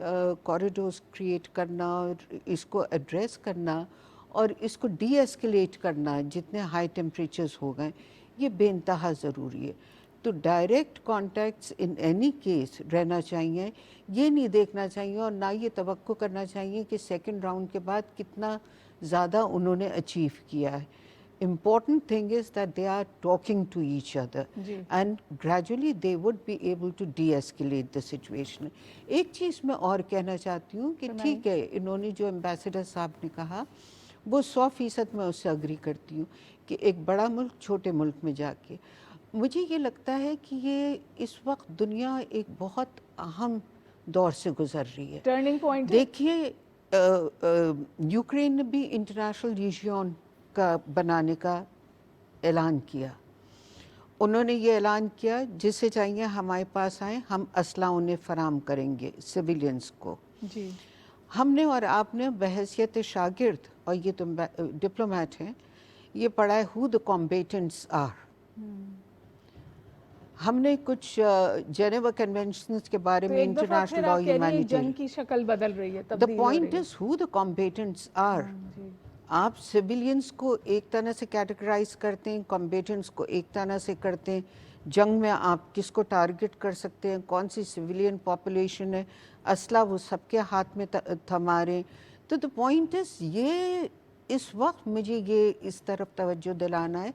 کوریڈورز کریٹ کرنا اور اس کو ایڈریس کرنا اور اس کو ڈی ایسکیلیٹ کرنا جتنے ہائی ٹیمپریچرز ہو گئے یہ بے انتہا ضروری ہے. تو direct contacts in any case رہنا چاہیے. یہ نہیں دیکھنا چاہیے اور نہ یہ توقع کرنا چاہیے کہ سیکنڈ راؤنڈ کے بعد کتنا زیادہ انہوں نے اچیو کیا ہے. Important thing is that they are talking to each other and gradually they would be able to de-escalate the situation. ایک چیز میں اور کہنا چاہتی ہوں کہ ٹھیک ہے انہوں نے جو ایمبیسڈر صاحب نے کہا وہ 100% میں اس سے اگری کرتی ہوں کہ ایک بڑا ملک چھوٹے ملک میں جا کے, مجھے یہ لگتا ہے کہ یہ اس وقت دنیا ایک بہت اہم دور سے گزر رہی ہے. ٹرننگ پوائنٹ دیکھیے یوکرین نے بھی انٹرنیشنل ریجیون کا بنانے کا اعلان کیا. انہوں نے یہ اعلان کیا جس سے چاہیے ہمارے پاس آئیں ہم اسلحہ انہیں فراہم کریں گے سویلینز کو. جی ہم نے اور آپ نے بحیثیت شاگرد اور یہ تو ڈپلومیٹ ہیں یہ پڑھا ہے who the combatants are. ہم نے کچھ جنیوا کنونشنز کے بارے میں انٹرنیشنل لا ہیومینیٹیرین جنگ کی شکل بدل رہی ہے, the point is who the combatants are. آپ سویلینز کو ایک طرح سے کیٹیگرائز کرتے ہیں, کمبیٹنٹس کو ایک طرح سے کرتے ہیں. جنگ میں آپ کس کو ٹارگٹ کر سکتے ہیں, کون سی سویلین پاپولیشن ہے, اسلحہ وہ سب کے ہاتھ میں تھما رہے ہیں. تو دا پوائنٹ از یہ اس وقت مجھے یہ اس طرف توجہ دلانا ہے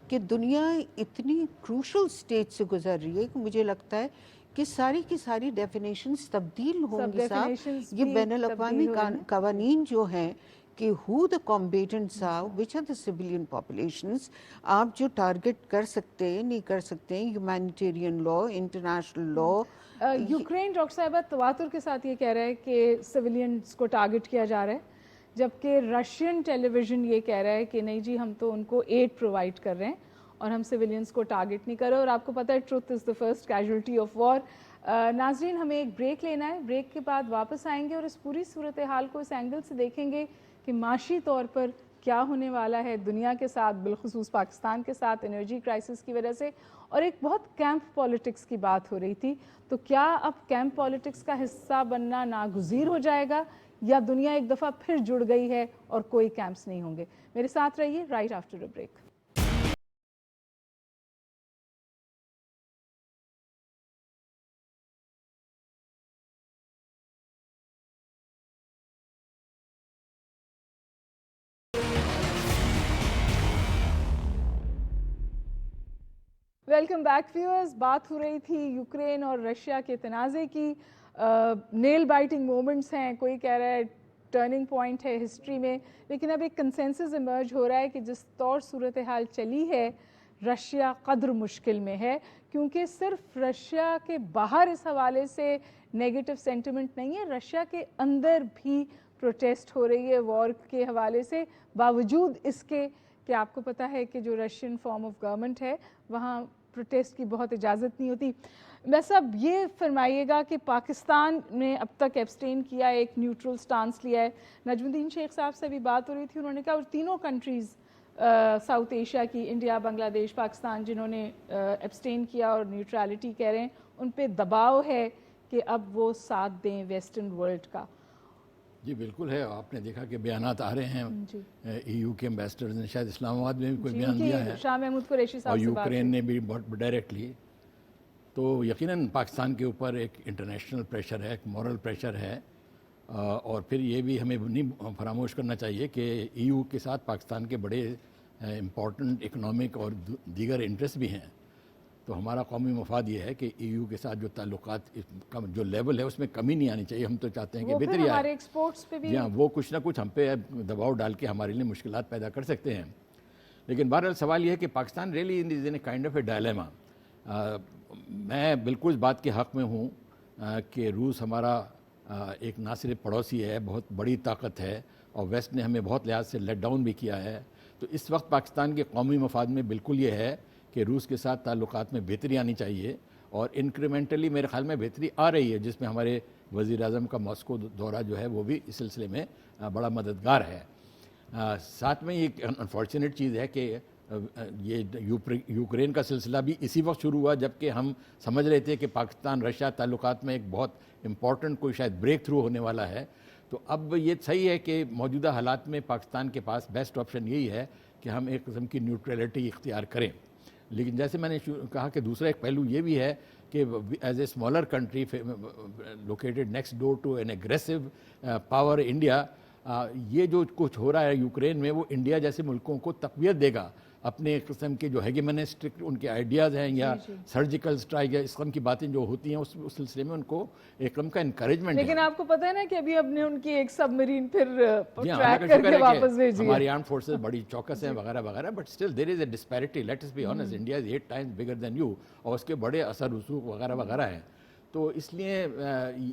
کہ دنیا اتنی کروشل سٹیج سے گزر رہی ہے کہ مجھے لگتا ہے کہ ساری کی ساری ڈیفینیشنز تبدیل ہوں گی صاحب. یہ بین الاقوامی قوانین جو ہیں کہ who the combatants are, which are the civilian populations, آپ جو ٹارگٹ کر سکتے ہیں نہیں کر سکتے ہیں, humanitarian law, international law. Ukraine doctor صاحبہ تواتر کے ساتھ یہ کہہ رہا ہے کہ سویلینز کو ٹارگٹ کیا جا رہا ہے, جبکہ رشین ٹیلی ویژن یہ کہہ رہا ہے کہ نہیں جی ہم تو ان کو ایڈ پرووائڈ کر رہے ہیں اور ہم سویلینز کو ٹارگٹ نہیں کر رہے. اور آپ کو پتہ ہے truth is the first casualty of war. ناظرین ہمیں ایک بریک لینا ہے, بریک کے بعد واپس آئیں گے اور اس پوری صورتحال کو اس اینگل سے دیکھیں گے کہ معاشی طور پر کیا ہونے والا ہے دنیا کے ساتھ, بالخصوص پاکستان کے ساتھ انرجی کرائسس کی وجہ سے. اور ایک بہت کیمپ پالیٹکس کی بات ہو رہی تھی, تو کیا اب کیمپ پالیٹکس کا حصہ بننا ناگزیر ہو جائے گا یا دنیا ایک دفعہ پھر جڑ گئی ہے اور کوئی کیمپس نہیں ہوں گے؟ میرے ساتھ رہیے right after a break. Welcome back viewers. بات ہو رہی تھی یوکرین اور رشیا کے تنازع کی. نیل بائٹنگ مومنٹس ہیں, کوئی کہہ رہا ہے ٹرننگ پوائنٹ ہے ہسٹری میں, لیکن اب ایک کنسنسس ایمرج ہو رہا ہے کہ جس طور صورتحال چلی ہے رشیا قدر مشکل میں ہے, کیونکہ صرف رشیا کے باہر اس حوالے سے نیگیٹو سینٹیمنٹ نہیں ہے, رشیا کے اندر بھی پروٹیسٹ ہو رہی ہے وار کے حوالے سے, باوجود اس کے کہ آپ کو پتہ ہے کہ جو رشین فارم آف گورنمنٹ ہے وہاں پروٹیسٹ کی بہت اجازت نہیں ہوتی. بس اب یہ فرمائیے گا کہ پاکستان نے اب تک ایبسٹین کیا ہے, ایک نیوٹرل سٹانس لیا ہے. نجم الدین شیخ صاحب سے بھی بات ہو رہی تھی, انہوں نے کہا اور تینوں کنٹریز ساؤتھ ایشیا کی, انڈیا, بنگلہ دیش, پاکستان, جنہوں نے ایبسٹین کیا اور نیوٹرالٹی کہہ رہے ہیں, ان پہ دباؤ ہے کہ اب وہ ساتھ دیں ویسٹرن ورلڈ کا. جی بالکل ہے, آپ نے دیکھا کہ بیانات آ رہے ہیں ای یو کے امبیسڈرز نے, شاید اسلام آباد میں بھی کوئی بیان دیا ہے, شاہ محمود قریشی صاحب اور سے بات یوکرین نے بھی بہت ڈائریکٹلی. تو یقیناً پاکستان کے اوپر ایک انٹرنیشنل پریشر ہے, ایک مورل پریشر ہے, اور پھر یہ بھی ہمیں نہیں فراموش کرنا چاہیے کہ ای یو کے ساتھ پاکستان کے بڑے امپورٹنٹ اکنامک اور دیگر انٹرسٹ بھی ہیں، تو ہمارا قومی مفاد یہ ہے کہ ای یو کے ساتھ جو تعلقات کا جو لیول ہے اس میں کمی نہیں آنی چاہیے. ہم تو چاہتے ہیں کہ وہ پھر بہتری آئے. ہمارے ایکسپورٹس پہ بھی جی ہاں، وہ کچھ نہ کچھ ہم پہ دباؤ ڈال کے ہمارے لیے مشکلات پیدا کر سکتے ہیں. لیکن بہرحال سوال یہ ہے کہ Pakistan really is in kind of a dilemma. میں بالکل اس بات کے حق میں ہوں کہ روس ہمارا ایک نہ صرف پڑوسی ہے، بہت بڑی طاقت ہے، اور ویسٹ نے ہمیں بہت لحاظ سے لیٹ ڈاؤن بھی کیا ہے. تو اس وقت پاکستان کے قومی مفاد میں بالکل یہ ہے کہ روس کے ساتھ تعلقات میں بہتری آنی چاہیے، اور انکریمنٹلی میرے خیال میں بہتری آ رہی ہے، جس میں ہمارے وزیر اعظم کا ماسکو دورہ جو ہے وہ بھی اس سلسلے میں بڑا مددگار ہے. ساتھ میں ایک انفارچونیٹ چیز ہے کہ یہ یوکرین کا سلسلہ بھی اسی وقت شروع ہوا جب کہ ہم سمجھ رہے تھے کہ پاکستان رشیا تعلقات میں ایک بہت امپورٹنٹ کوئی شاید بریک تھرو ہونے والا ہے. تو اب یہ صحیح ہے کہ موجودہ حالات میں پاکستان کے پاس بیسٹ آپشن یہی ہے کہ ہم ایک قسم کی نیوٹرلٹی اختیار کریں. لیکن جیسے میں نے کہا کہ دوسرا ایک پہلو یہ بھی ہے کہ as a smaller country located next door to an aggressive power India, یہ جو کچھ ہو رہا ہے یوکرین میں وہ انڈیا جیسے ملکوں کو تقویت دے گا. اپنے قسم کے جو ہیگیمنسٹک ان کے آئیڈیاز ہیں یا سرجیکل اسٹرائک یا اس قسم کی باتیں جو ہوتی ہیں اس سلسلے میں ان کو ایک قسم کا انکریجمنٹ ہے. لیکن آپ کو پتہ ہے نا کہ ابھی اب نے ان کی ایک سب مرین پھر جی ہاں، ٹریک کر کے واپس بھیجی ہے. ہماری آرمڈ فورسز بڑی چوکس ہیں وغیرہ وغیرہ، but still there is a disparity. Let us be honest, India is 8 times bigger than you، اور اس کے بڑے اثر رسوخ وغیرہ وغیرہ ہیں. تو اس لیے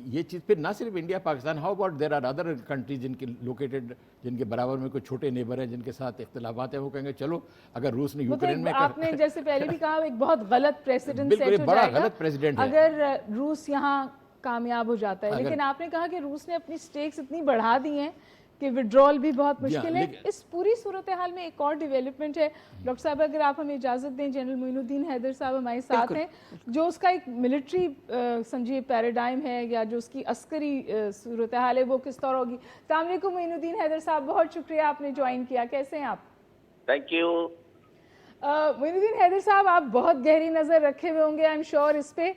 یہ چیز پھر نہ صرف India Pakistan, how about there are other countries جن کے لوکیٹڈ، جن کے برابر میں کوئی چھوٹے نیبر ہیں جن کے ساتھ اختلافات ہیں، وہ کہیں گے چلو اگر روس نے یوکرین میں آپ نے جیسے پہلے بھی کہا ایک بہت غلط پریسیڈنٹ بالکل سیٹ ہو بڑا جائے گا غلط پریزیڈنٹ ہے اگر روس یہاں کامیاب ہو جاتا ہے. لیکن آپ نے کہا کہ روس نے اپنی سٹیکس اتنی بڑھا دی ہیں کہ وڈرول بھی بہت مشکل ہے. اس پوری صورتحال میں ایک اور ڈیولپمنٹ ہے ڈاکٹر صاحب، اگر آپ ہمیں اجازت دیں. جنرل معین الدین حیدر صاحب ہمارے ساتھ ہیں، جو اس کا ایک ملٹری سمجھیے پیراڈائم ہے یا جو اس کی عسکری صورتحال ہے وہ کس طرح ہوگی. السلام علیکم معین الدین حیدر صاحب، بہت شکریہ آپ نے جوائن کیا. کیسے ہیں آپ؟ Thank you. معین الدین حیدر صاحب، آپ بہت گہری نظر رکھے ہوئے ہوں گے آئی ایم شیور اس پہ.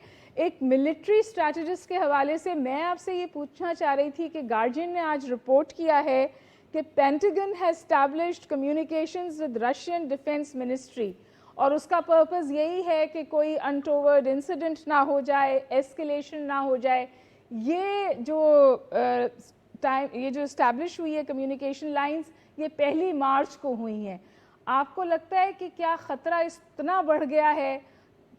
ایک ملٹری اسٹریٹجسٹ کے حوالے سے میں آپ سے یہ پوچھنا چاہ رہی تھی کہ گارجین نے آج رپورٹ کیا ہے کہ Pentagon has established communications with Russian defence ministry, اور اس کا پرپز یہی ہے کہ کوئی انٹوورڈ انسیڈنٹ نہ ہو جائے، ایسکیلیشن نہ ہو جائے. یہ جو اسٹیبلش ہوئی ہے کمیونیکیشن لائنز، یہ 1 مارچ کو ہوئی ہیں. آپ کو لگتا ہے کہ کیا خطرہ اتنا بڑھ گیا ہے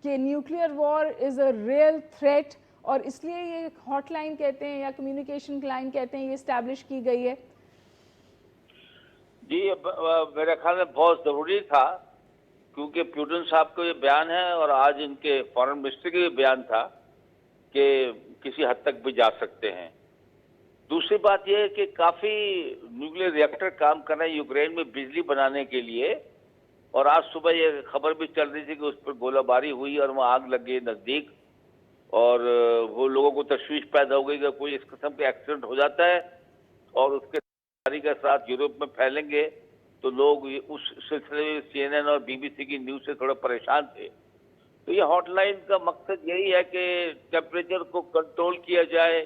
کہ nuclear war is a real threat, اور اس لیے یہ ہاٹ لائن کہتے ہیں یا کمیونیکیشن لائن کہتے ہیں یہ اسٹیبلش کی گئی ہے؟ جی میرے خیال میں بہت ضروری تھا، کیونکہ پیوٹن صاحب کا یہ بیان ہے اور آج ان کے فارن منسٹر کا یہ بیان تھا کہ کسی حد تک بھی جا سکتے ہیں. دوسری بات یہ ہے کہ کافی نیوکلیئر ری ایکٹر کام کر رہے ہیں یوکرین میں بجلی بنانے کے لیے، اور آج صبح یہ خبر بھی چل رہی تھی کہ اس پر گولہ باری ہوئی اور وہاں آگ لگ گئی نزدیک، اور وہ لوگوں کو تشویش پیدا ہو گئی کہ کوئی اس قسم کا ایکسیڈنٹ ہو جاتا ہے اور اس کے باری کے ساتھ یورپ میں پھیلیں گے تو لوگ اس سلسلے میں CNN اور BBC کی نیوز سے تھوڑا پریشان تھے. تو یہ ہاٹ لائن کا مقصد یہی ہے کہ ٹیمپریچر کو کنٹرول کیا جائے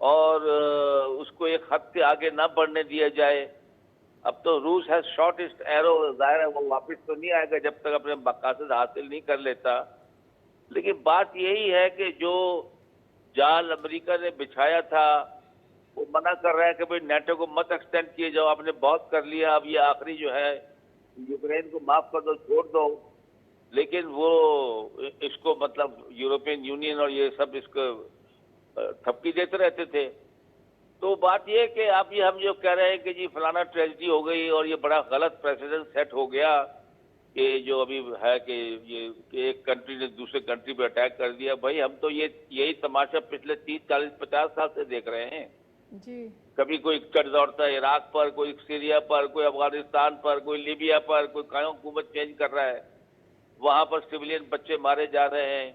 اور اس کو ایک حد سے آگے نہ بڑھنے دیا جائے. اب تو روس ہے شارٹسٹ ایرو، ظاہر ہے وہ واپس تو نہیں آئے گا جب تک اپنے مقاصد حاصل نہیں کر لیتا. لیکن بات یہی ہے کہ جو جال امریکہ نے بچھایا تھا وہ منع کر رہا ہے کہ بھئی نیٹو کو مت ایکسٹینڈ کیے جاؤ، آپ نے بہت کر لیا، اب یہ آخری جو ہے یوکرین کو معاف کر دو، چھوڑ دو. لیکن وہ اس کو مطلب یورپین یونین اور یہ سب اس کو تھپکی دیتے رہتے تھے. تو بات یہ کہ اب یہ ہم جو کہہ رہے ہیں کہ جی فلانا ٹریجڈی ہو گئی اور یہ بڑا غلط پریسیڈنٹ سیٹ ہو گیا کہ جو ابھی ہے کہ یہ کہ ایک کنٹری نے دوسرے کنٹری پہ اٹیک کر دیا. بھائی ہم تو یہی تماشا پچھلے 30 40 50 سال سے دیکھ رہے ہیں. جی کبھی کوئی چڑھ دوڑتا ہے عراق پر، کوئی سیریا پر، کوئی افغانستان پر، کوئی لیبیا پر، کوئی قائم حکومت چینج کر رہا ہے، وہاں پر سویلین بچے مارے جا رہے ہیں.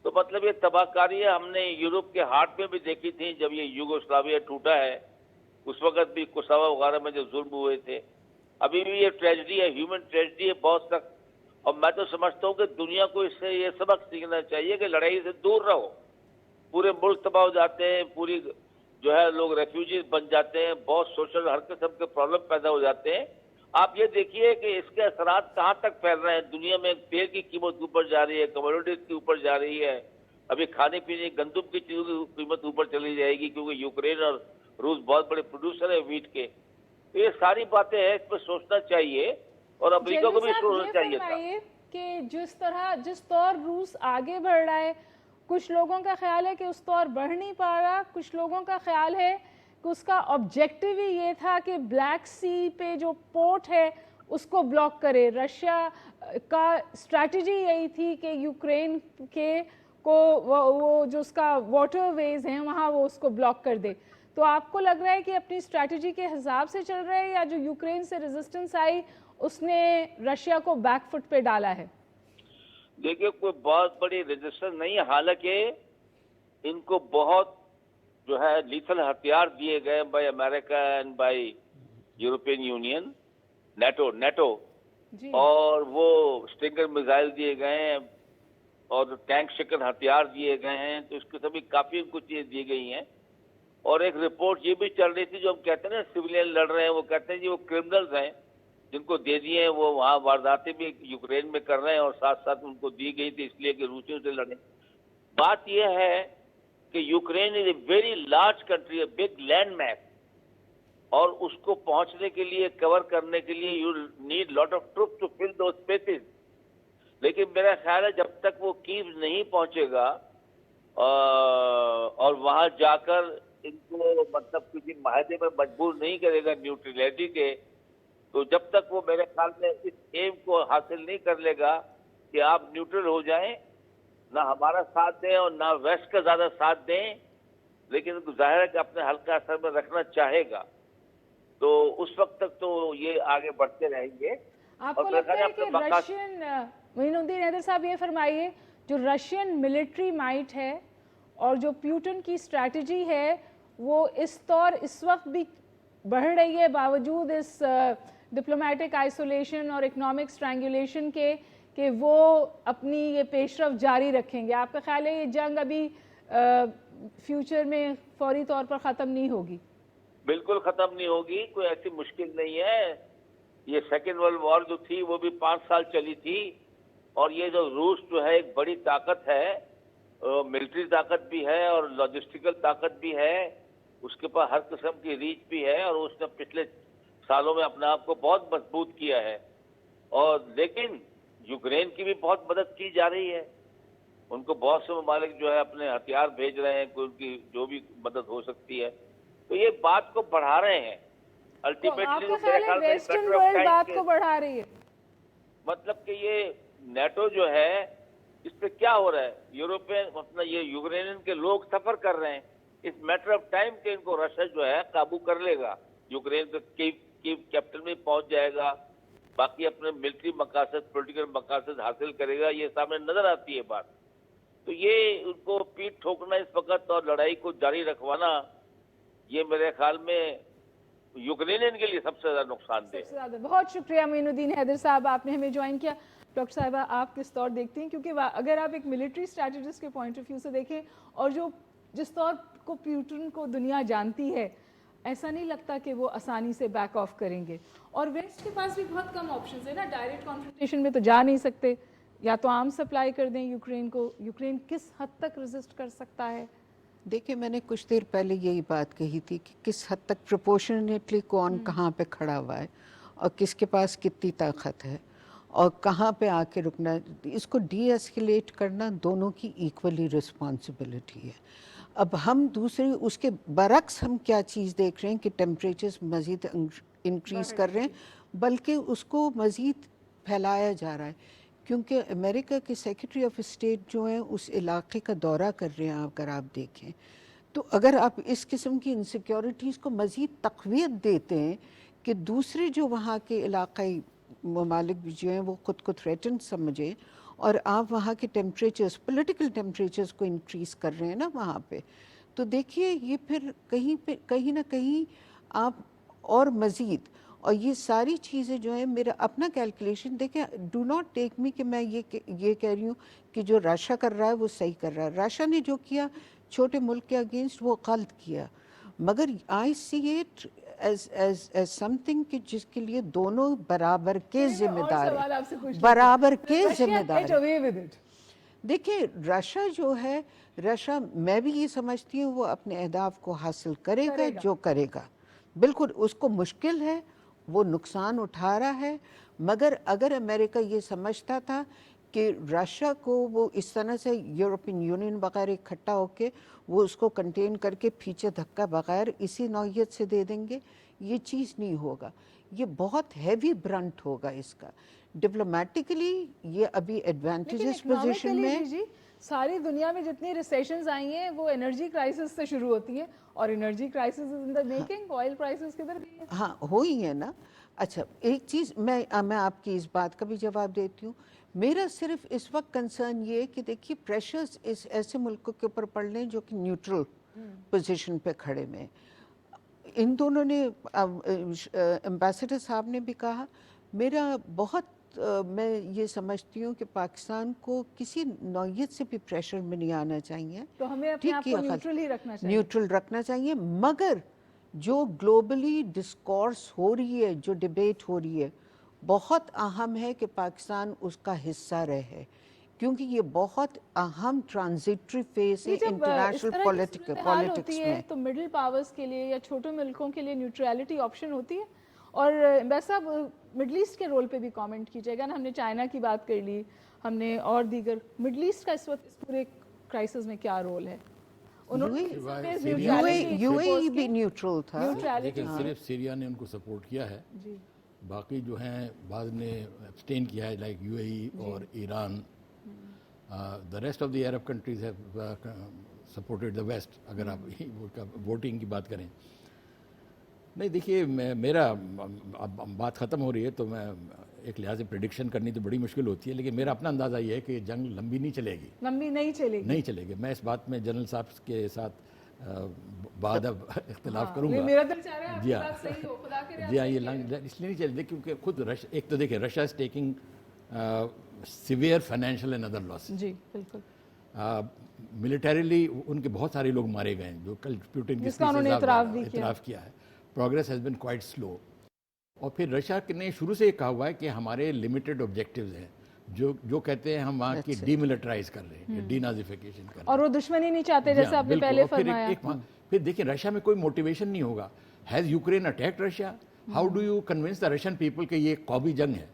تو مطلب یہ تباہ کاری ہے ہم نے یورپ کے ہارٹ میں بھی دیکھی تھی جب یہ یوگوسلاویا ٹوٹا ہے، اس وقت بھی کوسوو وغیرہ میں جو ظلم ہوئے تھے. ابھی بھی یہ ٹریجڈی ہے، ہیومن ٹریجڈی ہے بہت سخت. اور میں تو سمجھتا ہوں کہ دنیا کو اس سے یہ سبق سیکھنا چاہیے کہ لڑائی سے دور رہو. پورے ملک تباہ ہو جاتے ہیں، پوری جو ہے لوگ ریفیوجیز بن جاتے ہیں، بہت سوشل ہر قسم کے پرابلم پیدا ہو جاتے ہیں. آپ یہ دیکھیے کہ اس کے اثرات کہاں تک پھیل رہے ہیں. دنیا میں تیل کی قیمت اوپر جا رہی ہے, کموڈیٹیز کی اوپر جا رہی ہے, ابھی کھانے پینے گندم کی چیزوں کی قیمت اوپر چلی جائے گی کیونکہ یوکرین اور روس بہت بڑے پروڈیوسر ہیں ویٹ کے. تو یہ ساری باتیں ہیں, اس پہ سوچنا چاہیے اور امریکہ کو بھی سوچنا چاہیے تھا کہ جس طور روس آگے بڑھ رہا ہے, کچھ لوگوں کا خیال ہے کہ اس طور بڑھ نہیں پا رہا, کچھ لوگوں کا خیال ہے کہ اس کا آبجیکٹیو ہی یہ تھا کہ بلیک سی پہ جو پورٹ ہے اس کو بلاک کرے. رشیا کا اسٹریٹجی یہی تھی کہ یوکرین کو وہ جو اس کا واٹر ویز ہیں وہاں وہ اس کو بلاک کر دے. تو آپ کو لگ رہا ہے کہ اپنی اسٹریٹجی کے حساب سے چل رہا ہے یا جو یوکرین سے ریزسٹنس آئی اس نے رشیا کو بیک فٹ پہ ڈالا ہے؟ دیکھیے کوئی بہت بڑی ریزسٹنس نہیں ہے, حالانکہ ان کو بہت جو ہے لیتھل ہتھیار دیے گئے بائی امریکہ and by European Union, NATO, اور وہ اسٹنگر میزائل دیے گئے ہیں اور ٹینک شکن ہتھیار دیے گئے ہیں. تو اس کے سبھی کافی ان کو چیزیں دی گئی ہیں. اور ایک رپورٹ یہ بھی چل رہی تھی جو ہم کہتے ہیں نا سویلین لڑ رہے ہیں, وہ کہتے ہیں جی وہ کرمنلز ہیں جن کو دے دیے ہیں, وہ وہاں وارداتیں بھی یوکرین میں کر رہے ہیں اور ساتھ ساتھ ان کو دی گئی تھی اس لیے کہ روسیوں سے لڑیں. بات یہ ہے کہ Ukraine is a very large country, a big land mass, اور اس کو پہنچنے کے لیے, کور کرنے کے لیے you need lot of troops to fill those spaces. لیکن میرا خیال ہے جب تک وہ کیو نہیں پہنچے گا اور وہاں جا کر ان کو مطلب کسی معاہدے میں مجبور نہیں کرے گا نیوٹرلٹی کے, تو جب تک وہ میرے خیال میں اس ایم کو حاصل نہیں کر لے گا کہ آپ نیوٹرل ہو جائیں, نہ ہمارا ساتھ دیں اور نہ ویسٹ کا زیادہ ساتھ دیں, لیکن ظاہر ہے کہ اپنے حلقہ اثر میں رکھنا چاہے گا, تو اس وقت تک تو یہ آگے بڑھتے رہیں گے. آپ کو لگتا ہے کہ رشین, معین الدین حیدر صاحب یہ فرمائیے, جو رشین ملٹری مائٹ ہے اور جو پیوٹن کی اسٹریٹجی ہے وہ اس طور اس وقت بھی بڑھ رہی ہے باوجود اس ڈپلومیٹک آئسولیشن اور اکنامک اسٹرینگولیشن کے, کہ وہ اپنی یہ پیش رفت جاری رکھیں گے؟ آپ کا خیال ہے یہ جنگ ابھی فیوچر میں فوری طور پر ختم نہیں ہوگی؟ بالکل ختم نہیں ہوگی, کوئی ایسی مشکل نہیں ہے. یہ سیکنڈ ورلڈ وار جو تھی وہ بھی 5 سال چلی تھی, اور یہ جو روس جو ہے ایک بڑی طاقت ہے, ملٹری طاقت بھی ہے اور لاجسٹیکل طاقت بھی ہے, اس کے پاس ہر قسم کی ریچ بھی ہے, اور اس نے پچھلے سالوں میں اپنے آپ کو بہت مضبوط کیا ہے. اور لیکن یوکرین کی بھی بہت مدد کی جا رہی ہے, ان کو بہت سے ممالک جو ہے اپنے ہتھیار بھیج رہے ہیں, ان کی جو بھی مدد ہو سکتی ہے, تو یہ بات کو بڑھا رہے ہیں. الٹیمیٹلی ویسٹرن ورلڈ بات کو بڑھا رہی ہے, مطلب کہ یہ نیٹو جو ہے اس پہ کیا ہو رہا ہے, یورپین مطلب یہ یوکرین کے لوگ سفر کر رہے ہیں, اس میٹر آف ٹائم کہ ان کو رشیا جو ہے قابو کر لے گا. یوکرین کا کیپٹل میں پہنچ جائے گا, باقی اپنے ملٹری مقاصد, پولیٹیکل مقاصد حاصل کرے گا, یہ سامنے نظر آتی ہے بات. تو یہ ان کو پیٹ ٹھوکنا اس وقت اور لڑائی کو جاری رکھوانا, یہ میرے خیال میں یوکرینین کے لیے سب سے زیادہ نقصان دہ. بہت شکریہ معین الدین حیدر صاحب, آپ نے ہمیں جوائن کیا. ڈاکٹر صاحبہ آپ کس طور دیکھتے ہیں, کیونکہ اگر آپ ایک ملٹری اسٹریٹجسٹ کے پوائنٹ آف ویو سے دیکھیں اور جس طور کو پیوٹن کو دنیا جانتی ہے, ایسا نہیں لگتا کہ وہ آسانی سے بیک آف کریں گے. اور ویسٹ کے پاس بھی بہت کم آپشنز ہیں نا, ڈائریکٹ کانفرنٹیشن میں تو جا نہیں سکتے, یا تو آرم سپلائی کر دیں یوکرین کو. یوکرین کس حد تک ریزسٹ کر سکتا ہے؟ دیکھیں میں نے کچھ دیر پہلے یہی بات کہی تھی کہ کس حد تک پروپورشنیٹلی کون کہاں پہ کھڑا ہوا ہے اور کس کے پاس کتنی طاقت ہے اور کہاں پہ آ کے رکنا. اس کو ڈی ایسکیلیٹ کرنا دونوں کی ایکولی رسپانسبلٹی ہے. اب ہم دوسرے اس کے برعکس ہم کیا چیز دیکھ رہے ہیں کہ ٹیمپریچرز مزید انکریز کر رہے ہیں, بلکہ اس کو مزید پھیلایا جا رہا ہے, کیونکہ امریکہ کے سیکرٹری آف اسٹیٹ جو ہیں اس علاقے کا دورہ کر رہے ہیں. اگر آپ دیکھیں تو اگر آپ اس قسم کی انسیکیورٹیز کو مزید تقویت دیتے ہیں کہ دوسرے جو وہاں کے علاقائی ممالک جو ہیں وہ خود کو تھریٹن سمجھیں, اور آپ وہاں کے ٹیمپریچرز, پولیٹیکل ٹیمپریچرز کو انکریز کر رہے ہیں نا وہاں پہ, تو دیکھیے یہ پھر کہیں نہ کہیں آپ اور مزید, اور یہ ساری چیزیں جو ہیں میرا اپنا کیلکولیشن دیکھیں, ڈو ناٹ ٹیک می کہ میں یہ کہہ رہی ہوں کہ جو رشیا کر رہا ہے وہ صحیح کر رہا ہے. رشیا نے جو کیا چھوٹے ملک کے اگینسٹ وہ غلط کیا, مگر آئی سی اٹ as something کہ جس کے لیے دونوں برابر کے ذمہ دار سوال آپ سے ہیں, پوچھنا برابر کے Russia ذمہ دار get ہیں. away with it. دیکھیں رشیا جو ہے, رشیا میں بھی یہ سمجھتی ہوں وہ اپنے اہداف کو حاصل کرے گا جو کرے گا. بالکل اس کو مشکل ہے, وہ نقصان اٹھا رہا ہے, مگر اگر امریکہ یہ سمجھتا تھا کہ رشیا کو وہ اس طرح سے یورپین یونین بغیر اکٹھا ہو کے وہ اس کو کنٹین کر کے پیچھے دھکا بغیر اسی نوعیت سے دے دیں گے, یہ چیز نہیں ہوگا. یہ بہت ہیوی برنٹ ہوگا اس کا. ڈپلومیٹکلی یہ ابھی ایڈوانٹیجز پوزیشن میں. جی ساری دنیا میں جتنی ریسیشنز آئی ہیں وہ انرجی کرائسس سے شروع ہوتی ہے, اور energy crisis is in the making. Oil prices کدھر گئی ہیں؟ ہاں ہو ہی ہے نا. اچھا ایک چیز میں آپ کی اس بات کا بھی جواب دیتی ہوں. میرا صرف اس وقت کنسرن یہ کہ دیکھیے پریشرز اس ایسے ملکوں کے اوپر پڑ لیں جو کہ نیوٹرل پوزیشن پہ کھڑے ہوئے ہیں. ان دونوں نے امبیسڈر صاحب نے بھی کہا, میرا بہت میں یہ سمجھتی ہوں کہ پاکستان کو کسی نوعیت سے بھی پریشر میں نہیں آنا چاہیے. تو ہمیں اپنے آپ کو نیوٹرل ہی رکھنا چاہیے. نیوٹرل رکھنا چاہیے, مگر جو گلوبلی ڈسکورس ہو رہی ہے, جو ڈیبیٹ ہو رہی ہے, بہت اہم ہے کہ پاکستان اس کا حصہ رہے, کیونکہ یہ بہت اہم ٹرانزیٹری فیز ہے انٹرنیشنل پولیٹکس میں. تو مڈل پاورز کے لیے یا چھوٹے ملکوں کے لیے نیوٹرلٹی آپشن ہوتی ہے. اور ویسا مڈل ایسٹ کے رول پہ بھی کامنٹ کیجیے گا نا. ہم نے چائنا کی بات کر لی, ہم نے اور دیگر مڈل ایسٹ کا اس وقت اس پورے کرائسس میں کیا رول ہے؟ یو اے ای بھی نیوٹرل تھا, لیکن صرف سیریا نے ان کو سپورٹ کیا ہے. باقی جو ہیں بعض نے ابسٹین کیا ہے, لائک یو اے ای اور Iran. The rest of the Arab countries have supported the west. اگر آپ ووٹنگ کی بات کریں, نہیں دیکھیے میرا اب بات ختم ہو رہی ہے تو میں ایک لحاظ سے پریڈکشن کرنی تو بڑی مشکل ہوتی ہے, لیکن میرا اپنا اندازہ یہ ہے کہ جنگ لمبی نہیں چلے گی. نہیں چلے گی. میں اس بات میں جنرل صاحب کے ساتھ بعد اب اختلاف کروں گا. جی ہاں, یہ لنگ اس لیے نہیں چلے کیونکہ خود ایک تو دیکھیں Russia is taking severe financial and other loss. جی بالکل. ملٹریلی ان کے بہت سارے لوگ مارے گئے ہیں جو کل پیوٹن کے اعتراف کیا ہے. پروگریس ہیز بین کوائٹ سلو. اور پھر رشیا نے شروع سے یہ کہا ہوا ہے کہ ہمارے لمیٹڈ آبجیکٹیوز ہیں جو کہتے ہیں ہم وہاں کی ڈی ملٹرائز کر رہے ہیں, ڈی نازیفیکیشن کر رہے ہیں, اور وہ دشمنی نہیں چاہتے جیسے آپ نے پہلے فرمایا. پھر دیکھیں رشیا میں کوئی موٹیویشن نہیں ہوگا. Has Ukraine attacked Russia? How do you convince the Russian people کہ یہ قومی جنگ ہے؟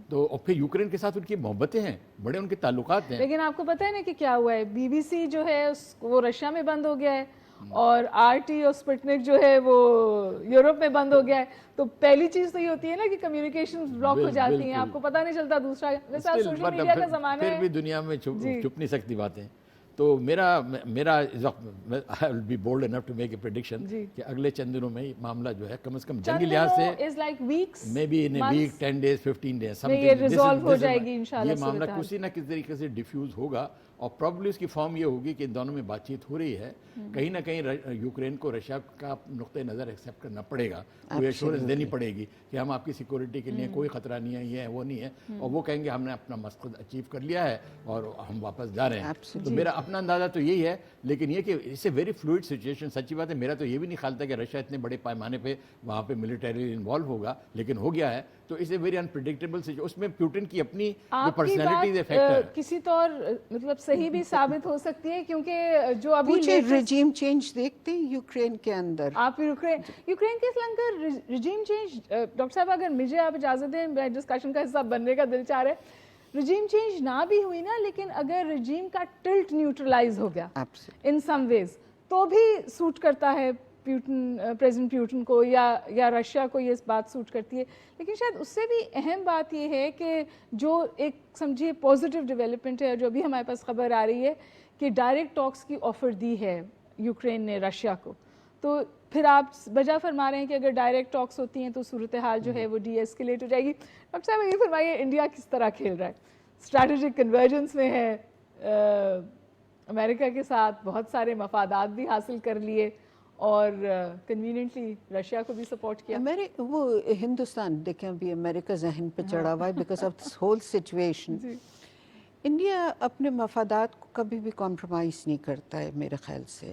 تو اور پھر یوکرین کے ساتھ ان کی محبتیں ہیں, بڑے ان کے تعلقات ہیں. لیکن آپ کو پتہ ہے نا کہ کیا ہوا ہے, بی بی سی جو ہے وہ رشیا میں بند ہو گیا ہے, اور آر ٹی اور اسپٹنک جو ہے وہ یورپ میں بند ہو گیا ہے. تو پہلی چیز تو یہ ہوتی ہے نا کہ کمیونیکیشن بلاک ہو جاتی ہیں, آپ کو پتہ نہیں چلتا. دوسرا جیسے سوشل میڈیا کا زمانہ ہے, پھر بھی دنیا میں چھپ نہیں سکتی باتیں. تو میرا I will be bold enough to make a prediction کہ اگلے چند دنوں میں معاملہ جو ہے کم از کم جنگی لحاظ سے maybe in a week, 10 days, 15 days something یہ معاملہ کسی نہ کسی طریقے سے ڈیفیوز ہوگا. اور پرابلی اس کی فارم یہ ہوگی کہ ان دونوں میں بات چیت ہو رہی ہے, کہیں نہ کہیں یوکرین کو رشیا کا نقطۂ نظر ایکسیپٹ کرنا پڑے گا, کوئی ایشورنس دینی پڑے گی کہ ہم آپ کی سیکورٹی کے لیے کوئی خطرہ نہیں ہے, یہ ہے وہ نہیں ہے, اور وہ کہیں گے ہم نے اپنا مقصد اچیو کر لیا ہے اور ہم واپس جا رہے ہیں. تو میرا اپنا اندازہ تو یہی ہے, لیکن یہ کہ اس اے ویری فلوئڈ سچویشن. سچی بات ہے, میرا تو یہ بھی نہیں خیال تھا کہ رشیا اتنے بڑے پیمانے پہ وہاں پہ ملٹری انوالو ہوگا, لیکن ہو گیا ہے. تو اس اے ویری انپریڈکٹیبل سچویشن. اس میں پیوٹن کی اپنی جو پرسنالٹی فیکٹر کسی طور مطلب صحیح بھی ثابت ہو سکتی ہے, کیونکہ جو ابھی رجیم چینج دیکھتے ہیں یوکرین کے اندر. آپ یوکرین کے اندر رجیم چینج, ڈاکٹر صاحب اگر مجھے آپ اجازت دیں, میں ڈسکشن کا حصہ بننے کا دل چاہ رہا ہے. رجیم چینج نہ بھی ہوئی نا, لیکن اگر رجیم کا ٹلٹ نیوٹرلائز ہو گیا ان سم ویز تو بھی سوٹ کرتا ہے پریزیڈنٹ پیوٹن کو یا رشیا کو یہ بات سوٹ کرتی ہے. لیکن شاید اس سے بھی اہم بات یہ ہے کہ جو ایک سمجھیے پازیٹیو ڈیولپمنٹ ہے, جو ابھی ہمارے پاس خبر آ رہی ہے کہ ڈائریکٹ ٹاکس کی آفر دی ہے یوکرین نے رشیا کو. تو پھر آپ بجا فرما رہے ہیں کہ اگر ڈائریکٹ ٹاکس ہوتی ہیں تو صورتحال جو ہے وہ ڈی ایسکیلیٹ ہو جائے گی. ڈاکٹر صاحب یہ فرمائیے, انڈیا کس طرح کھیل رہا ہے؟ اسٹریٹجک کنورجنس میں ہے, امریکہ کے ساتھ بہت سارے مفادات بھی حاصل کر لیے, اور کنوینئنٹلی رشیا کو بھی سپورٹ کیا. وہ ہندوستان دیکھیں ابھی امریکہ ذہن پہ چڑھا ہوا ہے because of this whole situation. India اپنے مفادات کو کبھی بھی کمپرومائز نہیں کرتا ہے میرے خیال سے.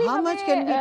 How much can we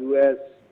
US,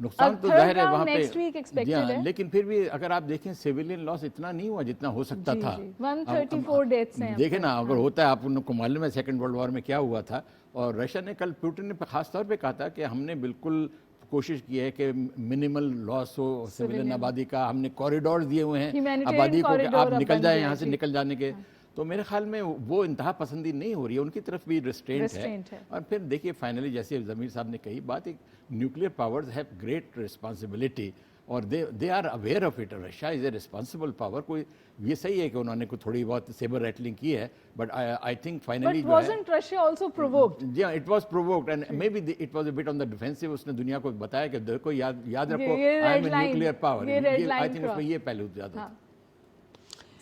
نقصان تو third ظاہر ہے round وہاں next week پہ expected جی ہاں، ہے۔ لیکن پھر بھی اگر آپ دیکھیں سیویلین لاس اتنا نہیں ہوا جتنا ہو سکتا جی تھا۔ جی 134 ڈیتھس ہیں دیکھیں نا، اگر ہوتا ہے، آپ ان کو معلوم ہے سیکنڈ ورلڈ وار میں کیا ہوا تھا، اور رشیا نے کل پیوٹن نے خاص طور پہ کہا تھا کہ ہم نے بالکل کوشش کی ہے کہ منیمل لاس ہو سویلین آبادی کا، ہم نے کوریڈور دیے ہوئے ہیں Humanitarian آبادی کو کہ corridor آپ اب نکل بن جائیں گیا یہاں ہے، سے جی۔ نکل جانے کے۔ تو میرے خیال میں وہ انتہا پسندی نہیں ہو رہی ہے، ان کی طرف بھی ریسٹرینٹ Restraint ہے۔ اور پھر دیکھیے فائنلی جیسے ضمیر صاحب نے کہی بات، ایک nuclear powers have great responsibility اور they are aware of it. Russia is a responsible power. کوئی یہ صحیح ہے کہ انہوں نے کوئی تھوڑی بہت سیبر ریٹلنگ کی ہے، but I think finally But جو ہے wasn't Russia also provoked؟ جی ہاں، it was provoked and maybe it was a bit on the defensive. اس نے دنیا کو بتایا کہ دیکھو یاد رکھو یہ I am red a line، nuclear power. یہ red آئی line تھنک اس میں cross۔ یہ پہلو زیادہ تھا۔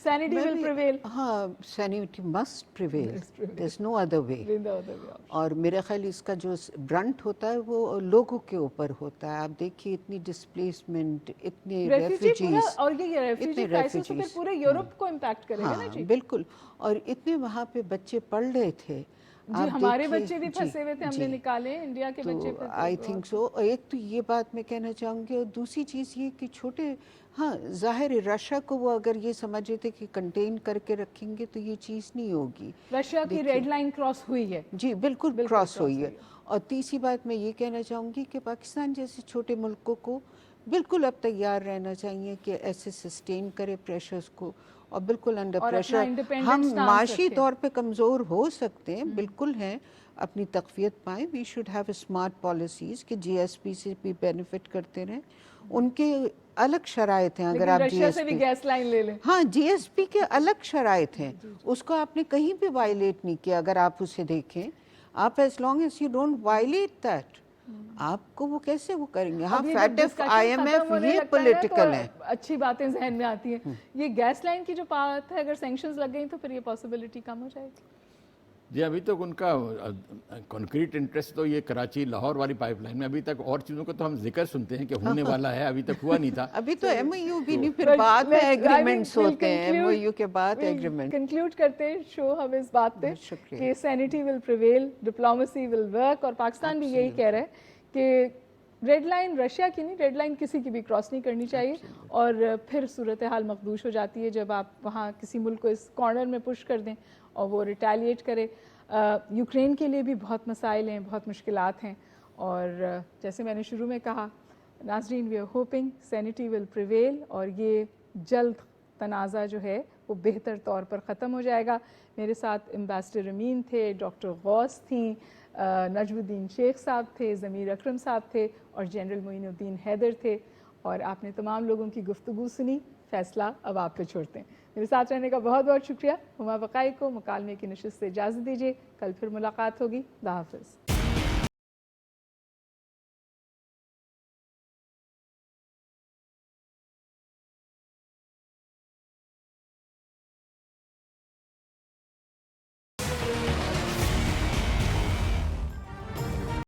Sanity will prevail۔ ہاں، سینیٹی مسٹ پریویل، دیر از نو ادر وے۔ اور میرا خیال اس کا جو برنٹ ہوتا ہے وہ لوگوں کے اوپر ہوتا ہے۔ آپ دیکھیے اتنی ڈسپلیسمنٹ، اتنے ریفیوجیز، اور یہ ریفیوجی کرائسس تو پھر پورے یورپ کو امپیکٹ کرے گا نا جی۔ بالکل، اور اتنے وہاں پہ بچے پڑھ رہے تھے۔ جی ہمارے بچے بھی پھنسے ہوئے تھے، ہم نے نکالے، انڈیا کے بچے تو آئی تھنک سو۔ ایک تو یہ بات میں کہنا چاہوں گی، اور دوسری چیز یہ کہ چھوٹے، ہاں ظاہر ہے رشیا کو وہ اگر یہ سمجھ رہے تھے کہ کنٹین کر کے رکھیں گے تو یہ چیز نہیں ہوگی۔ رشیا کی ریڈ لائن کراس ہوئی ہے۔ جی بالکل کراس ہوئی ہے۔ اور تیسری بات میں یہ کہنا چاہوں گی کہ پاکستان جیسے چھوٹے ملکوں کو بالکل اب تیار رہنا چاہیے کہ ایسے سسٹین کرے پریشرز کو، اور بالکل انڈر پریشر ہم معاشی طور پہ کمزور ہو سکتے ہیں، بالکل ہیں، اپنی تقویت پائیں۔ We should have smart policies کہ جی ایس پی سے بھی بینیفٹ کرتے رہیں۔ ان کے الگ شرائط ہیں، اگر آپ جی ایس پی گیس لائن لے لیں، ہاں جی ایس پی کے الگ شرائط ہیں، اس کو آپ نے کہیں بھی وائلیٹ نہیں کیا۔ اگر آپ اسے دیکھیں، آپ as long as you don't violate that, آپ کو وہ کیسے وہ کریں گے؟ ہاں FATF I M F یہ پولیٹیکل ہے۔ اچھی باتیں ذہن میں آتی ہیں۔ یہ گیس لائن کی جو بات ہے، اگر سینکشنز لگ گئی تو پھر یہ پاسبلٹی کم ہو جائے گی۔ جی ابھی تک ان کا کنکریٹ انٹرسٹ تو یہ کراچی لاہور والی پائپ لائن میں، ابھی تک اور چیزوں کا تو ہم ذکر سنتے ہیں کہ ہونے والا ہے، ابھی تک ہوا نہیں تھا۔ ابھی تو ایم او یو بھی نہیں، پھر بعد میں ایگریمنٹس ہوتے ہیں، ایم او یو کے بعد ایگریمنٹ۔ کنکلوڈ کرتے ہیں شو ہم اس بات پہ کہ sanity will prevail, diplomacy will work, اور پاکستان بھی یہی کہہ رہا ہے کہ ریڈ لائن رشیا کی نہیں، ریڈ لائن کسی کی بھی کراس نہیں کرنی چاہیے۔ اور پھر صورتحال مخدوش ہو جاتی ہے جب آپ وہاں کسی ملک کو اس کارنر میں پش کر دیں اور وہ ریٹیلیٹ کرے۔ یوکرین کے لیے بھی بہت مسائل ہیں، بہت مشکلات ہیں، اور جیسے میں نے شروع میں کہا ناظرین، we are hoping sanity will prevail, اور یہ جلد تنازع جو ہے وہ بہتر طور پر ختم ہو جائے گا۔ میرے ساتھ ایمبیسڈر امین تھے، ڈاکٹر غوث تھیں، نجم الدین شیخ صاحب تھے، ضمیر اکرم صاحب تھے، اور جنرل معین الدین حیدر تھے، اور آپ نے تمام لوگوں کی گفتگو سنی۔ فیصلہ اب آپ پہ چھوڑتے ہیں۔ میرے ساتھ رہنے کا بہت بہت شکریہ۔ ہما بقائی کو مکالمے کی نشست سے اجازت دیجیے، کل پھر ملاقات ہوگی۔ اللہ حافظ۔